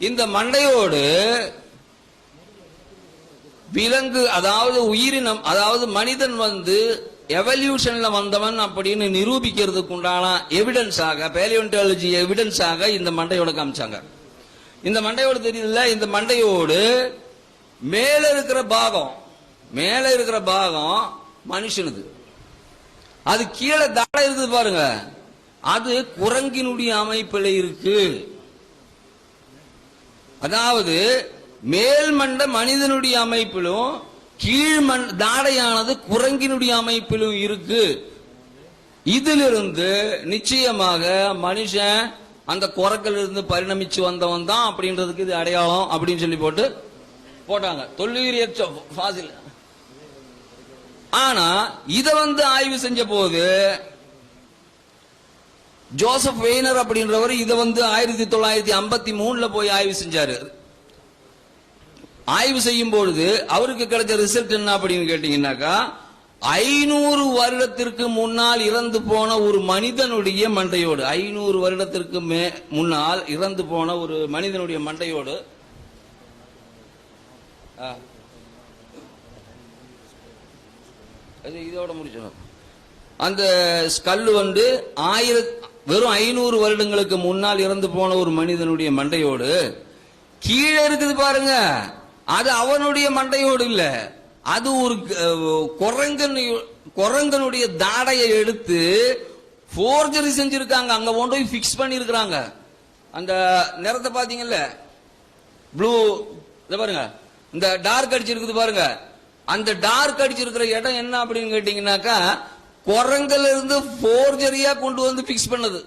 Speaker 1: இந்த மண்டையோடு விலங்கு, அதாவது உயிரினம், அதாவது மனிதன் எவல்யூஷன்ல வந்தவன் அப்படின்னு நிரூபிக்கிறதுக்கு உண்டான எவிடன்ஸாக, பேலியன்டாலஜி எவிடன்ஸாக இந்த மண்டையோட காமிச்சாங்க. இந்த மண்டையோடு தெரியுதுல்ல, இந்த மண்டையோடு மேல இருக்கிற பாகம் மனுஷனுது, அது கீழே தாடை இருக்குது பாருங்க, அது குரங்கினுடைய அமைப்பில் இருக்கு. அதாவது மேல் மண்டை மனிதனுடைய அமைப்பிலும் கீழ் தாடையானது குரங்கினுடைய அமைப்பிலும் இருக்கு. இதிலிருந்து நிச்சயமாக மனுஷன் அந்த குரங்கில் இருந்து பரிணமிச்சு வந்தவன் தான் அப்படின்றதுக்கு இது அடையாளம் அப்படின்னு சொல்லி போட்டாங்க தொல்லுயிரிய ஃபாசில். ஆனா இத ஆய்வு செஞ்ச போது ஜோசப் வெய்னர் அப்படின்றவர் இத 1953 போய் ஆய்வு செஞ்சாரு. ஆய்வு செய்யும் பொழுது அவருக்கு கிடைச்ச ரிசல்ட் என்ன அப்படின்னு கேட்டீங்கன்னாக்கா, 500 வருடத்திற்கு முன்னால் இறந்து போன ஒரு மனிதனுடைய மண்டையோடு, 500 வருடத்திற்கு முன்னால் இறந்து போன ஒரு மனிதனுடைய மண்டையோடு, இதோட முடிச்சோம். அந்த ஸ்கல் வெறும் 500 வருடங்களுக்கு முன்னால் இறந்து போன ஒரு மனிதனுடைய மண்டையோடு கீழே இருக்குது பாருங்க, அது அவனுடைய மண்டையோடு இல்ல, அது ஒரு குரங்கனுடைய தாடையை எடுத்து போர்ஜரி செஞ்சிருக்காங்க. அங்க கொண்டு போய் பிக்ஸ் பண்ணி இருக்கிறாங்க. அந்த நிறத்தை பாத்தீங்கல்ல, ப்ளூ, இத பாருங்க, இந்த டார்க் அடிச்சிருக்குது பாருங்க, அந்த டார்க் அடிச்சிருக்கிற இடம் என்ன அப்படின்னு கேட்டீங்கன்னாக்கா, குரங்கல இருந்து போர்ஜரியா கொண்டு பிக்ஸ் பண்ணது.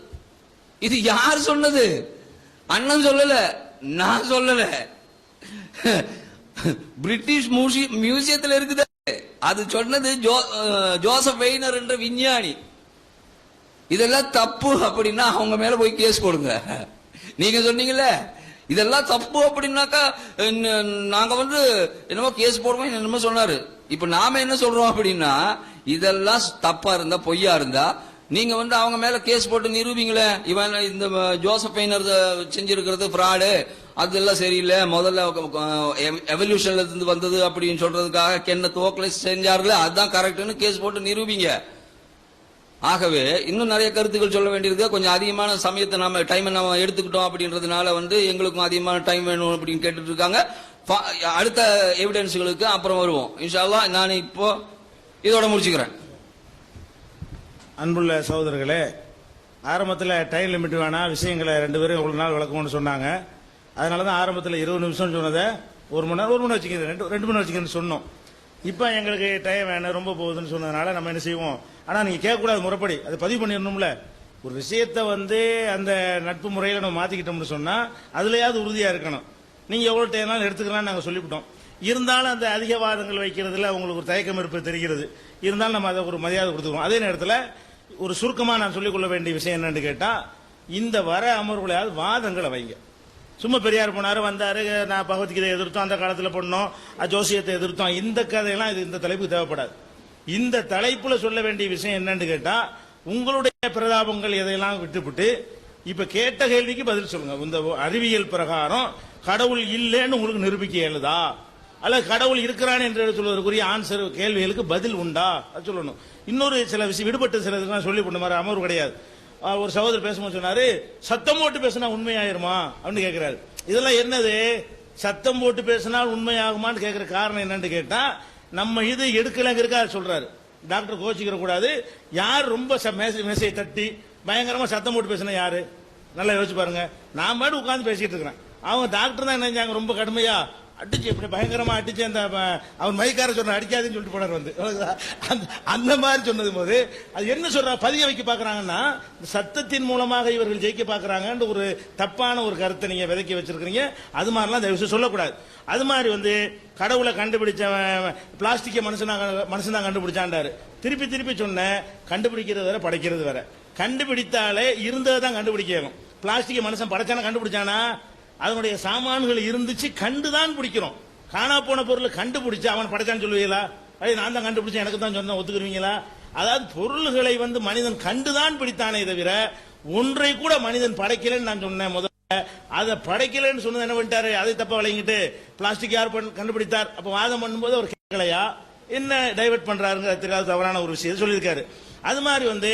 Speaker 1: இது யார் சொன்னது? அண்ணன் சொல்லல, நான் சொல்லல, பிரிட்டிஷ் மியூசியத்தில் இருக்குது. அது சொன்னது ஜோசப் வெய்னர் என்ற விஞ்ஞானி. இதெல்லாம் தப்பு அப்படின்னா அவங்க மேல போய் கேஸ் போடுங்க. நீங்க சொன்னீங்கல்ல இதெல்லாம் தப்பு அப்படின்னாக்கா நாங்க என்னமோ கேஸ் போடுவோம் என்னமோ சொன்னாரு. இப்ப நாம என்ன சொல்றோம் அப்படின்னா, இதெல்லாம் தப்பா இருந்தா, பொய்யா இருந்தா நீங்க அவங்க மேல கேஸ் போட்டு நிரூபிங்களே, இவன் இந்த ஜோசப் வெய்னர் செஞ்சிருக்கிறது ஃப்ராடு, அதெல்லாம் சரியில்லை, முதல்ல எவல்யூஷன்ல இருந்து வந்தது அப்படின்னு சொல்றதுக்காக கென்ன தோக்லஸ் செஞ்சாருல, அதுதான் கரெக்ட்னு கேஸ் போட்டு நிரூபிங்க. ஆகவே இன்னும் நிறைய கருத்துக்கள் சொல்ல வேண்டியிருக்கு. கொஞ்சம் அதிகமான சமயத்தை டைம் எடுத்துக்கிட்டோம் அப்படின்றதுனால எங்களுக்கும் அதிகமான டைம் வேணும் அப்படின்னு கேட்டுட்டு இருக்காங்க. அடுத்த எவிடன்ஸ்களுக்கு அப்புறம் வருவோம் இன்ஷா அல்லாஹ். நான் இப்போ இதோட முடிச்சுக்கிறேன்.
Speaker 2: அன்புள்ள சகோதரர்களே, ஆரம்பத்தில் டைம் லிமிட் வேணாம், விஷயங்களை 2 பேரும் ஒரு நாள் விளக்கணும்னு சொன்னாங்க. அதனாலதான் ஆரம்பத்தில் 20 நிமிஷம் சொன்னதை 1 மணி நேரம் வச்சுக்கிறது, 2 மணி வச்சுக்கிறேன்னு சொன்னோம். இப்போ எங்களுக்கு டைம் வேணும், ரொம்ப போகுதுன்னு சொன்னதுனால நம்ம என்ன செய்வோம், ஆனா நீங்க கேட்கக்கூடாது, முறைப்படி அதை பதிவு பண்ணிடணும்ல. ஒரு விஷயத்தை அந்த நட்பு முறையில நம்ம மாத்திக்கிட்டோம்னு சொன்னா அதுலயாவது உறுதியா இருக்கணும். நீங்க எவ்வளவு டைம் எடுத்துக்கலாம்னு நாங்க சொல்லிவிட்டோம். இருந்தாலும் அந்த அதிகவாதங்கள் வைக்கிறதுல உங்களுக்கு ஒரு தயக்கம் இருப்பது தெரிகிறது. இருந்தாலும் நம்ம அதை ஒரு மரியாதை கொடுத்துக்கிறோம். அதே நேரத்தில் ஒரு சுருக்கமா நான் சொல்லிக்கொள்ள வேண்டிய விஷயம் என்னன்னு கேட்டா, இந்த வர அமர்வுகளையாவது வாதங்களை வைங்க. சும்மா பெரியார் போனாரு வந்தாரு, நான் பகவத்கீதை எதிர்த்தோம், அந்த காலத்தில் பண்ணோம், ஜோசியத்தை எதிர்த்தோம், இந்த கதையெல்லாம் இந்த தலைப்புக்கு தேவைப்படாது. இந்த தலைப்புல சொல்ல வேண்டிய விஷயம் என்னன்னு கேட்டா, உங்களுடைய பிரதாபங்கள் எதையெல்லாம் விட்டுவிட்டு இப்ப கேட்ட கேள்விக்கு பதில் சொல்லுங்க. இந்த அறிவியல் பிரகாரம் கடவுள் இல்லைன்னு உங்களுக்கு நிரூபிக்க இயலுதா, அல்ல கடவுள் இருக்கிறான் என்று சொல்வதற்குரிய ஆன்சர் கேள்விகளுக்கு பதில் உண்டா, அது சொல்லணும். இன்னொரு சில விஷயம் விடுபட்ட சில சொல்லி பண்ண மாதிரி அமர்வு கிடையாது. ஒரு சகோதரர் பேசும்போது சொன்னாரு, சத்தம் போட்டு பேசினா உண்மையாயிருமா அப்படின்னு கேட்கிறாரு. இதெல்லாம் என்னது? சத்தம் போட்டு பேசினால் உண்மையாகுமான்னு கேட்கிற காரணம் என்னன்னு கேட்டா, நம்ம இது எடுக்கலங்கிறக்கா சொல்றாரு. டாக்டர் கோச்சிக்கிற கூடாது. யார் ரொம்ப மேசையை தட்டி பயங்கரமா சத்தம் போட்டு பேசினா யாரு? நல்லா யோசிச்சு பாருங்க. நான் பாட்டு உட்கார்ந்து பேசிட்டு இருக்கிறேன், அவங்க டாக்டர் தான் என்ன ரொம்ப கடுமையா அடிச்சு இப்படி பயங்கரமா அடிச்சு அந்த அவன் மைக்கார சொன்ன அடிக்காதுன்னு சொல்லிட்டு போனார். அந்த மாதிரி சொன்னது போது அது என்ன சொல்ற பதிய வைக்க பாக்குறாங்கன்னா, சத்தத்தின் மூலமாக இவர்கள் ஜெயிக்க பாக்குறாங்க ஒரு தப்பான ஒரு கருத்தை நீங்க விதைக்க வச்சிருக்கீங்க. அது மாதிரிலாம் இந்த விஷயம் சொல்லக்கூடாது. அது மாதிரி கடவுளை கண்டுபிடிச்ச பிளாஸ்டிக்கை மனுஷன் தான் கண்டுபிடிச்சாண்டாரு. திருப்பி திருப்பி சொன்ன, கண்டுபிடிக்கிறது வேற படைக்கிறது வேற. கண்டுபிடித்தாலே இருந்ததை தான் கண்டுபிடிக்கணும். பிளாஸ்டிக்கை மனுஷன் படைச்சானா கண்டுபிடிச்சானா? அதனுடைய சாமான்கள் இருந்துச்சு, கண்டுதான் பிடிக்கிறோம். காணா போன பொருளை கண்டுபிடிச்சு அவன் படைச்சான்னு சொல்லுவீங்களா? நான் தான் கண்டுபிடிச்சேன், எனக்கு தான் சொன்ன, ஒத்துக்குருவீங்களா? அதாவது பொருள்களை வந்து மனிதன் கண்டுதான் பிடித்தானே தவிர ஒன்றை கூட மனிதன் படைக்கலன்னு நான் சொன்னேன். முதல்ல அதை படைக்கலன்னு சொன்னது என்ன பண்ணிட்டாரு, அதை தப்பா விளங்கிட்டு பிளாஸ்டிக் யார் கண்டுபிடித்தார் அப்ப வாதம் பண்ணும்போது அவர் கேட்கலையா, என்ன டைவர்ட் பண்றாருங்க தெரியாத தவறான ஒரு விஷயம் சொல்லியிருக்காரு. அது மாதிரி வந்து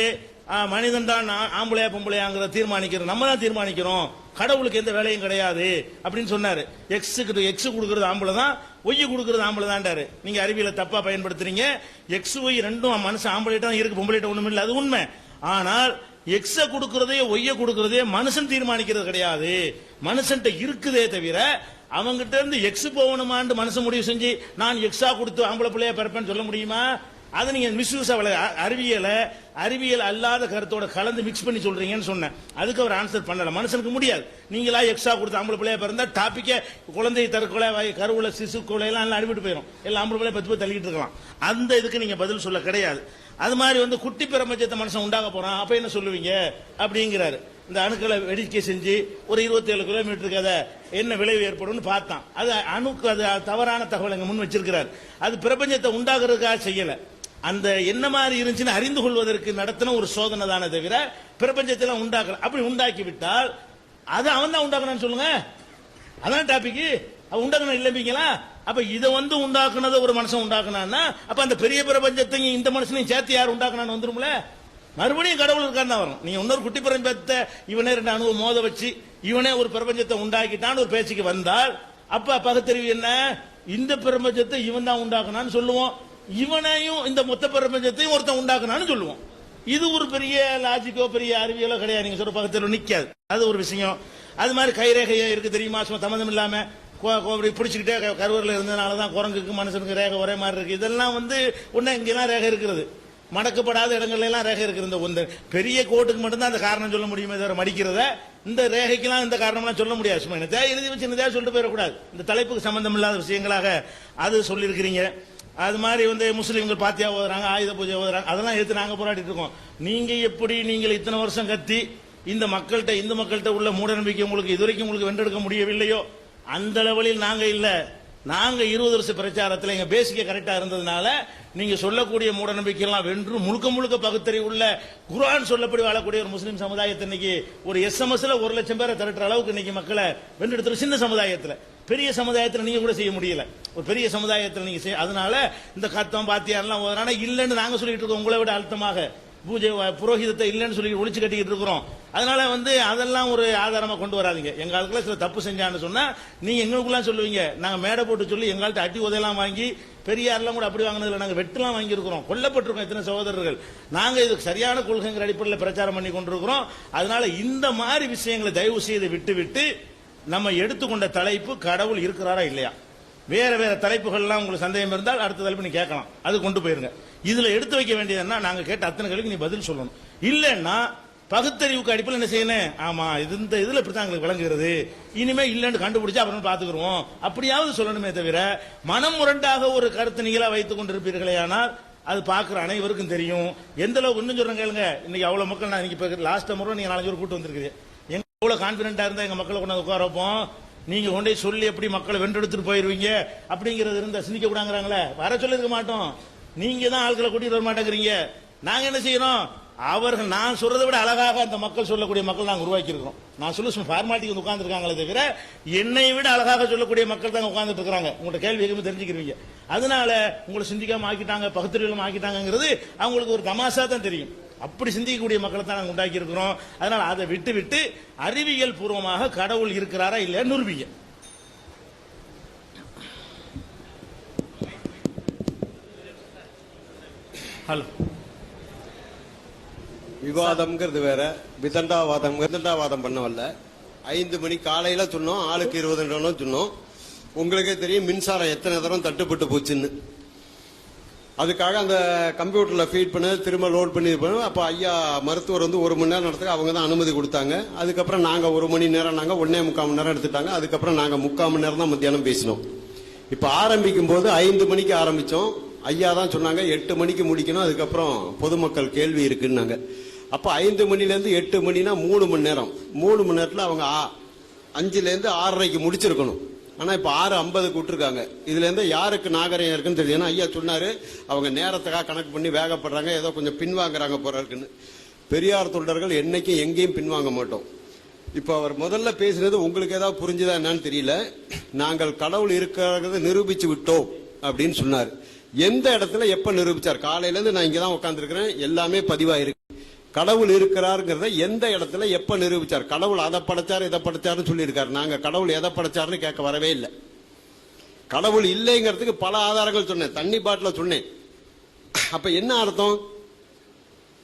Speaker 2: மனிதன் தான் ஆம்பளையா பொம்பளையாங்கிறத தீர்மானிக்கிறோம், நம்ம தான் தீர்மானிக்கிறோம், கடவுளுக்கு எந்த வேலையும் கிடையாது அப்படின்னு சொன்னாரு. எக்ஸ் கொடுக்கறது ஆம்பளை தான், ஒய் கொடுக்கறது ஆம்பளை தான்டாரு. நீங்க அறிவியலை தப்பா பயன்படுத்துறீங்க. எக்ஸ் ஒய் ரெண்டும் மனுஷன் ஆம்பளைட்ட தான் இருக்கு, பொம்பளைட்ட ஒண்ணும் இல்லை, அது உண்மை. ஆனால் எக்ஸ கொடுக்கறதே ஒய்ய கொடுக்கறதே மனுஷன் தீர்மானிக்கிறது கிடையாது, மனுஷன்ட்ட இருக்குதே தவிர அவங்கிட்ட இருந்து எக்ஸ் போகணுமான்னு மனுஷன் முடிவு செஞ்சு நான் எக்ஸா கொடுத்து ஆம்பளை பிள்ளையா பிறப்பேன்னு சொல்ல முடியுமா? அதை நீங்க மிஸ்யூஸா அறிவியல் அல்லாத கருத்தோட கலந்து மிக்ஸ் பண்ணி சொல்றீங்கன்னு சொன்னேன். அதுக்கு அவர் ஆன்சர் பண்ணல. மனுஷனுக்கு முடியாது. நீங்களா எக்ஸா கொடுத்து ஆம்பளை பிள்ளையா பிறந்தா டாபிக்கே குழந்தை தற்கொலை, கருவுல சிசு கொலை எல்லாம் அடிபட்டு போயிடும். எல்லாம் ஆம்பளை பிள்ளைய 10 பேர் தள்ளிட்டு இருக்கலாம். அந்த இதுக்கு நீங்க பதில் சொல்ல கிடையாது. அது மாதிரி வந்து குட்டி பிரபஞ்சத்தை மனுஷன் உண்டாக போறான், அப்ப என்ன சொல்லுவீங்க அப்படிங்கிறாரு. இந்த அணுக்களை வெடிக்கை செஞ்சு ஒரு 27 கிலோமீட்டருக்கு அதை என்ன விளைவு ஏற்படும் பார்த்தான். அது அணுக்கு அது தவறான தகவல் எங்க முன் வச்சிருக்கிறார். அது பிரபஞ்சத்தை உண்டாக்குறதுக்காக செய்யல, அந்த என்ன மாதிரி இருந்துச்சுன்னு அறிந்து கொள்வதற்கு நடத்தின ஒரு சோதனை தானே தவிர பிரபஞ்சத்தெல்லாம் உண்டாக்கல. அப்படி உண்டாக்கி விட்டால் அது அவன் தான் உண்டாக்கணும்னு சொல்லுங்க, அதான் டாபிக். அவன் உண்டாக்கணும் இல்லைங்களா? அப்ப இதை வந்து உண்டாக்குனதை ஒரு மனுஷன் உண்டாக்குனான்னா அப்ப அந்த பெரிய பிரபஞ்சத்தையும் இந்த மனுஷனையும் சேர்த்து யார் உண்டாக்குனான்னு வந்துரும்ல. மறுபடியும் கடவுள் இருக்கான்னு வரும். நீங்க இன்னொரு குட்டி பிரபஞ்சத்தை இவனே 2 அணுவை மோத வச்சு இவனே ஒரு பிரபஞ்சத்தை உண்டாக்கிட்டான்னு ஒரு பேச்சுக்கு வந்தால் அப்ப பகுத்தறிவு என்ன, இந்த பிரபஞ்சத்தை இவன் தான் உண்டாக்குனான்னு சொல்லுவோம், இவனையும் இந்த மொத்த பிரபஞ்சத்தையும் ஒருத்தன் உண்டாக்குனான்னு சொல்லுவோம். இது ஒரு பெரிய லாஜிக்கோ பெரிய அறிவியலோ கிடையாது. நீங்க சொல்ற பக்கத்தில் நிக்காது. அது ஒரு விஷயம். அது மாதிரி கைரேகையோ இருக்கு தெரியுமா, சும்மா சம்மந்தம் இல்லாம பிடிச்சிக்கிட்டே கருவறையில் இருந்ததுனாலதான் குரங்குக்கு மனுஷனுக்கு ரேகை ஒரே மாதிரி இருக்கு. இதெல்லாம் வந்து ஒன்னும் இங்கெல்லாம் ரேகை இருக்கிறது, மடக்கப்படாத இடங்கள்ல எல்லாம் ரேகை இருக்கிறது. இந்த பெரிய கோட்டுக்கு மட்டும்தான் அந்த காரணம் சொல்ல முடியுமே தவிர மடிக்கிறத இந்த ரேகைக்கெல்லாம் இந்த காரணம்லாம் சொல்ல முடியாது. சும்மா என்ன எழுதி வச்சு என்ன சொல்லிட்டு போயிடக்கூடாது. இந்த தலைப்புக்கு சம்பந்தம் இல்லாத விஷயங்களாக அது சொல்லியிருக்கிறீங்க. அது மாதிரி வந்து முஸ்லீம்கள் பாத்தியா ஓதுறாங்க, ஆயுத பூஜை ஓதுறாங்க, அதெல்லாம் எடுத்து நாங்க போராடிட்டு இருக்கோம். நீங்க எப்படி நீங்கள் இத்தனை வருஷம் கத்தி இந்த மக்கள்கிட்ட இந்து மக்கள்கிட்ட உள்ள மூட நம்பிக்கை உங்களுக்கு இதுவரைக்கும் உங்களுக்கு வென்றெடுக்க முடியவில்லையோ அந்த லெவலில் நாங்க இல்ல. நாங்க 20 வருஷ பிரச்சாரத்தில் எங்க பேசிக்க கரெக்டா இருந்ததுனால நீங்க சொல்லக்கூடிய மூட நம்பிக்கை எல்லாம் வென்று முழுக்க முழுக்க பகுத்தறிவு உள்ள குர்ஆன் சொல்லப்படி வாழக்கூடிய ஒரு முஸ்லீம் சமுதாயத்தை இன்னைக்கு ஒரு எஸ்எம்எஸ்ல 1 லட்சம் பேரை திரட்டுற அளவுக்கு இன்னைக்கு மக்களை வென்றெடுத்துற சின்ன சமுதாயத்தில், பெரிய சமுதாயத்தில் நீங்க கூட செய்ய முடியல. ஒரு பெரிய சமுதாயத்தில் நீங்க செய்ய, அதனால இந்த கத்தம் பாத்தியாரெல்லாம் ஓதுறானா இல்லைன்னு நாங்க சொல்லிட்டு இருக்கோம். உங்களை விட அழுத்தமாக பூஜை புரோகிதத்தை இல்லைன்னு சொல்லி ஒழிச்சு கட்டிக்கிட்டு இருக்கிறோம். அதனால வந்து அதெல்லாம் ஒரு ஆதாரமா கொண்டு வராதீங்க. எங்க ஆளுக்குள்ள சில தப்பு செஞ்சான்னு சொன்னா நீங்க எங்களுக்குலாம் சொல்லுவீங்க, நாங்க மேடை போட்டு சொல்லி எங்கள்கிட்ட அடி உதையெல்லாம் வாங்கி பெரியாரெல்லாம் கூட அப்படி வாங்கினதுல நாங்க வெட்டுலாம் வாங்கி இருக்கிறோம், கொல்லப்பட்டிருக்கோம் எத்தனை சகோதரர்கள். நாங்க இதுக்கு சரியான கொள்கைங்கிற அடிப்படையில் பிரச்சாரம் பண்ணி கொண்டிருக்கிறோம். அதனால இந்த மாதிரி விஷயங்களை தயவு செய்து விட்டு விட்டு நம்ம எடுத்துக்கொண்ட தலைப்பு கடவுள் இருக்கிறாரா இல்லையா, வேற வேற தலைப்புகள்லாம் உங்களுக்கு சந்தேகம் இருந்தால் அடுத்த தலைப்பு நீ கேட்கலாம், அது கொண்டு போயிருங்க. இதுல எடுத்து வைக்க வேண்டியதுன்னா நாங்க கேட்ட அத்தனை கேள்விக்கு நீ பதில் சொல்லணும். இல்லைன்னா பகுத்தறிவுக்கு அடிப்படையில் என்ன செய்யணும், ஆமா இந்த இதுல இப்படித்தான் எங்களுக்கு விளங்குகிறது, இனிமே இல்லைன்னு கண்டுபிடிச்சு அப்புறம் பாத்துக்கிறோம் அப்படியாவது சொல்லணுமே தவிர மனம் முரண்டாக ஒரு கருத்து நீங்களா வைத்துக் கொண்டிருப்பீர்களே ஆனால் அது பாக்குற அனைவருக்கும் தெரியும் எந்த அளவுக்கு. இன்னும் சொல்றேன் கேளுங்க, இன்னைக்கு அவ்வளவு மக்கள், நான் இன்னைக்கு லாஸ்ட் முறை நீங்க 4 பேர் கூட்டு வந்திருக்கீங்க, எங்க எவ்வளவு கான்பிடண்டா இருந்தா எங்க மக்களை கொண்டு உட்கார வைப்போம், நீங்க கொண்டே சொல்லி எப்படி மக்களை வென்றெடுத்துட்டு போயிருவீங்க அப்படிங்கறது இருந்தா சிந்திக்க கூடாங்கிறாங்களே, வர சொல்லிருக்க மாட்டோம். நீங்க தான் ஆட்களை கூட்டிட்டு வர மாட்டேங்கிறீங்க. நாங்க என்ன செய்யறோம், அவர்கள் நான் சொல்றதை விட அழகாக அந்த மக்கள் சொல்லக்கூடிய மக்கள் நாங்க உருவாக்கி இருக்கோம். நான் சொல்ல ஃபார்மாலிட்டி உட்கார்ந்து இருக்காங்களே தவிர என்னை விட அழகாக சொல்லக்கூடிய மக்கள் தான் உட்கார்ந்துட்டு இருக்காங்க. உங்கள்ட்ட கேள்வி கேட்கும் தெரிஞ்சுக்கிறீங்க. அதனால உங்களை சிந்திக்காம ஆக்கிட்டாங்க, பகுத்தறிவு ஆக்கிட்டாங்கிறது அவங்களுக்கு ஒரு தமாஷா தான் தெரியும். அப்படி சிந்திக்கக்கூடிய மக்களை தான் நாங்கள் உண்டாக்கி இருக்கிறோம். அதனால அதை விட்டு விட்டு அறிவியல் பூர்வமாக கடவுள் இருக்கிறாரா இல்லையா நிரூபிங்க. ஹலோ,
Speaker 3: விவாதம்ங்கிறது வேற, விதண்டாவாதம் பண்ண வரல. 5 மணி காலையில சொன்னோம், ஆளுக்கு 20 சொன்னோம். உங்களுக்கே தெரியும் மின்சாரம் எத்தனை தரம் தட்டுப்பட்டு போச்சுன்னு. அதுக்காக அந்த கம்ப்யூட்டர்ல ஃபீட் பண்ண திரும்ப லோட் பண்ணி அப்ப ஐயா மருத்துவர் வந்து 1 மணி நேரம் நடத்துக்கு அவங்க தான் அனுமதி கொடுத்தாங்க. அதுக்கப்புறம் நாங்க 1 மணி நேரம், நாங்க 1.25 மணி நேரம் எடுத்துட்டாங்க. அதுக்கப்புறம் நாங்க 3/4 மணி நேரம் தான் மத்தியானம் பேசினோம். இப்ப ஆரம்பிக்கும் போது 5 மணிக்கு ஆரம்பிச்சோம். ஐயா தான் சொன்னாங்க 8 மணிக்கு முடிக்கணும், அதுக்கப்புறம் பொதுமக்கள் கேள்வி இருக்குன்னாங்க. அப்ப 5 மணில இருந்து 8 மணினா 3 மணி நேரம். 3 மணி நேரத்துல அவங்க 5ல இருந்து 6:30க்கு முடிச்சிருக்கணும். ஆனா இப்ப 6:50 விட்டுருக்காங்க. இதுல இருந்து யாருக்கு நாகரிகம் இருக்குன்னு தெரியும். ஏன்னா ஐயா சொன்னாரு அவங்க நேரத்துக்காக கணக்கு பண்ணி வேகப்படுறாங்க, ஏதோ கொஞ்சம் பின்வாங்குறாங்க போற இருக்குன்னு. பெரியார் தொண்டர்கள் என்னைக்கும் எங்கேயும் பின்வாங்க மாட்டோம். இப்ப அவர் முதல்ல பேசினது உங்களுக்கு ஏதாவது புரிஞ்சுதா என்னன்னு தெரியல. நாங்கள் கடவுள் இருக்கிறத நிரூபிச்சு விட்டோம் அப்படின்னு சொன்னார். எந்த இடத்துல எப்ப நிரூபிச்சார்? காலையில இருந்து நான் இங்கதான் உட்கார்ந்துருக்கிறேன், எல்லாமே பதிவாயிருக்கு. கடவுள் இருக்கிறாருங்கிறத எந்த இடத்துல எப்ப நிரூபிச்சார்? கடவுள் அதை படைச்சாரு இதை படைச்சாருன்னு சொல்லியிருக்காரு. நாங்க கடவுள் எதை படைச்சாருன்னு கேட்க வரவே இல்லை. கடவுள் இல்லைங்கிறதுக்கு பல ஆதாரங்கள் சொன்னேன், தண்ணி பாட்டில சொன்னேன். அப்ப என்ன அர்த்தம்?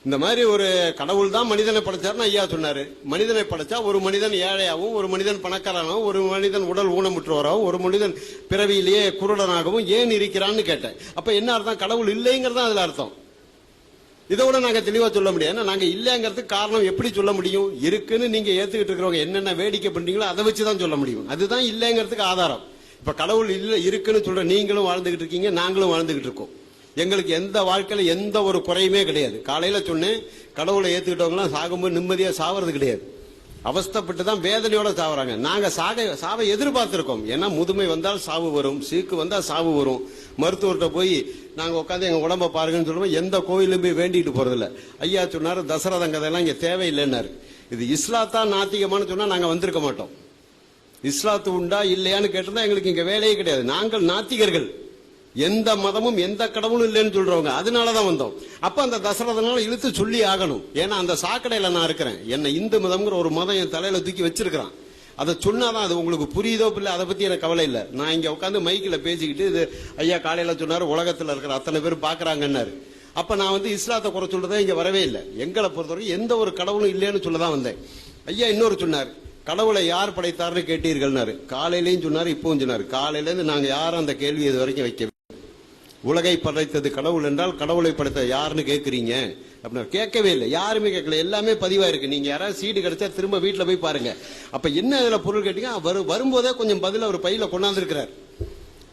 Speaker 3: இந்த மாதிரி ஒரு கடவுள் தான் மனிதனை படைச்சாருன்னு ஐயா சொன்னாரு. மனிதனை படைச்சா ஒரு மனிதன் ஏழையாகவும், ஒரு மனிதன் பணக்காரனாகவும், ஒரு மனிதன் உடல் ஊனமுற்றவராகவும், ஒரு மனிதன் பிறவியிலேயே குருடனாகவும் ஏன் இருக்கிறான்னு கேட்டேன். அப்ப என்ன அர்த்தம்? கடவுள் இல்லைங்கிறது அதுல அர்த்தம். இதை விட நாங்க தெளிவா சொல்ல முடியாது. ஏன்னா நாங்க இல்லைங்கிறதுக்கு காரணம் எப்படி சொல்ல முடியும்? இருக்குன்னு நீங்க ஏத்துக்கிட்டு இருக்கிறவங்க என்னென்ன வேடிக்கை பண்றீங்களோ அதை வச்சுதான் சொல்ல முடியும். அதுதான் இல்லைங்கிறதுக்கு ஆதாரம். இப்ப கடவுள் இல்ல இருக்குன்னு சொல்ற நீங்களும் வாழ்ந்துகிட்டு இருக்கீங்க, நாங்களும் வாழ்ந்துகிட்டு இருக்கோம். எங்களுக்கு எந்த வாழ்க்கையில எந்த ஒரு குறையுமே கிடையாது. காலையில சொன்னேன், கடவுளை ஏத்துக்கிட்டவங்களாம் சாகும்போது நிம்மதியா சாவறது கிடையாது, அவஸ்தப்பட்டு தான் வேதனையோட சாவறாங்க. நாங்க சாவை எதிர்பார்த்திருக்கோம். ஏன்னா முதுமை வந்தால் சாவு வரும், சீக்கு வந்தா சாவு வரும். மருத்துவர்கிட்ட போய் நாங்க உட்காந்து எங்க உடம்ப பாருங்கன்னு சொல்லுவோம். எந்த கோயிலும் போய் வேண்டிட்டு போறதில்ல. ஐயா சொன்னாரு தசரதன் கதையெல்லாம் இங்க தேவையில்லைன்னாரு. இது இஸ்லாத்தா நாத்திகமானு சொன்னா நாங்க வந்திருக்க மாட்டோம். இஸ்லாத்து உண்டா இல்லையான்னு கேட்டிருந்தா எங்களுக்கு இங்க வேலையே கிடையாது. நாங்கள் நாத்திகர்கள், எந்த மதமும் எந்த கடவுளும் இல்லைன்னு சொல்றவங்க. அதனாலதான் வந்தோம். அப்ப அந்த தசரதனால இழுத்து சொல்லி ஆகணும். ஏன்னா அந்த சாக்கடையில நான் இருக்கிறேன். என்ன இந்து மதம்ங்கிற ஒரு மதம் என் தலையில தூக்கி வச்சிருக்கிறான். அதை சொன்னாதான் அது உங்களுக்கு புரியுதோ இல்லை, அதை பத்தி எனக்கு கவலை இல்லை. நான் இங்க உட்காந்து மைக்கில் பேசிக்கிட்டு இது ஐயா காலையில சொன்னாரு உலகத்துல இருக்கிற அத்தனை பேர் பாக்குறாங்கன்னாரு. அப்ப நான் இஸ்லாத்தை குறை சொல்றதா இங்க வரவே இல்லை. எங்களை பொறுத்தவரை எந்த ஒரு கடவுளும் இல்லைன்னு சொல்லதான் வந்தேன். ஐயா இன்னொரு சொன்னார், கடவுளை யார் படைத்தார்னு கேட்டீர்கள்னாரு. காலையிலையும் சொன்னாரு, இப்பவும் சொன்னாரு. காலையில இருந்து நாங்க யாரும் அந்த கேள்வி இது வரைக்கும் வைக்க. உலகை படைத்தது கடவுள் என்றால் கடவுளை படைத்த யாருன்னு கேட்கறீங்க அப்படின்னா கேட்கவே இல்லை, யாருமே கேட்கல. எல்லாமே பதிவா இருக்கு. நீங்க யாராவது சீட்டு கிடைச்சா திரும்ப வீட்டுல போய் பாருங்க. அப்ப என்ன இதுல பொருள் கேட்டீங்க? வரும்போதே கொஞ்சம் பதில் அவர் பையில கொண்டாந்து இருக்கிறார்.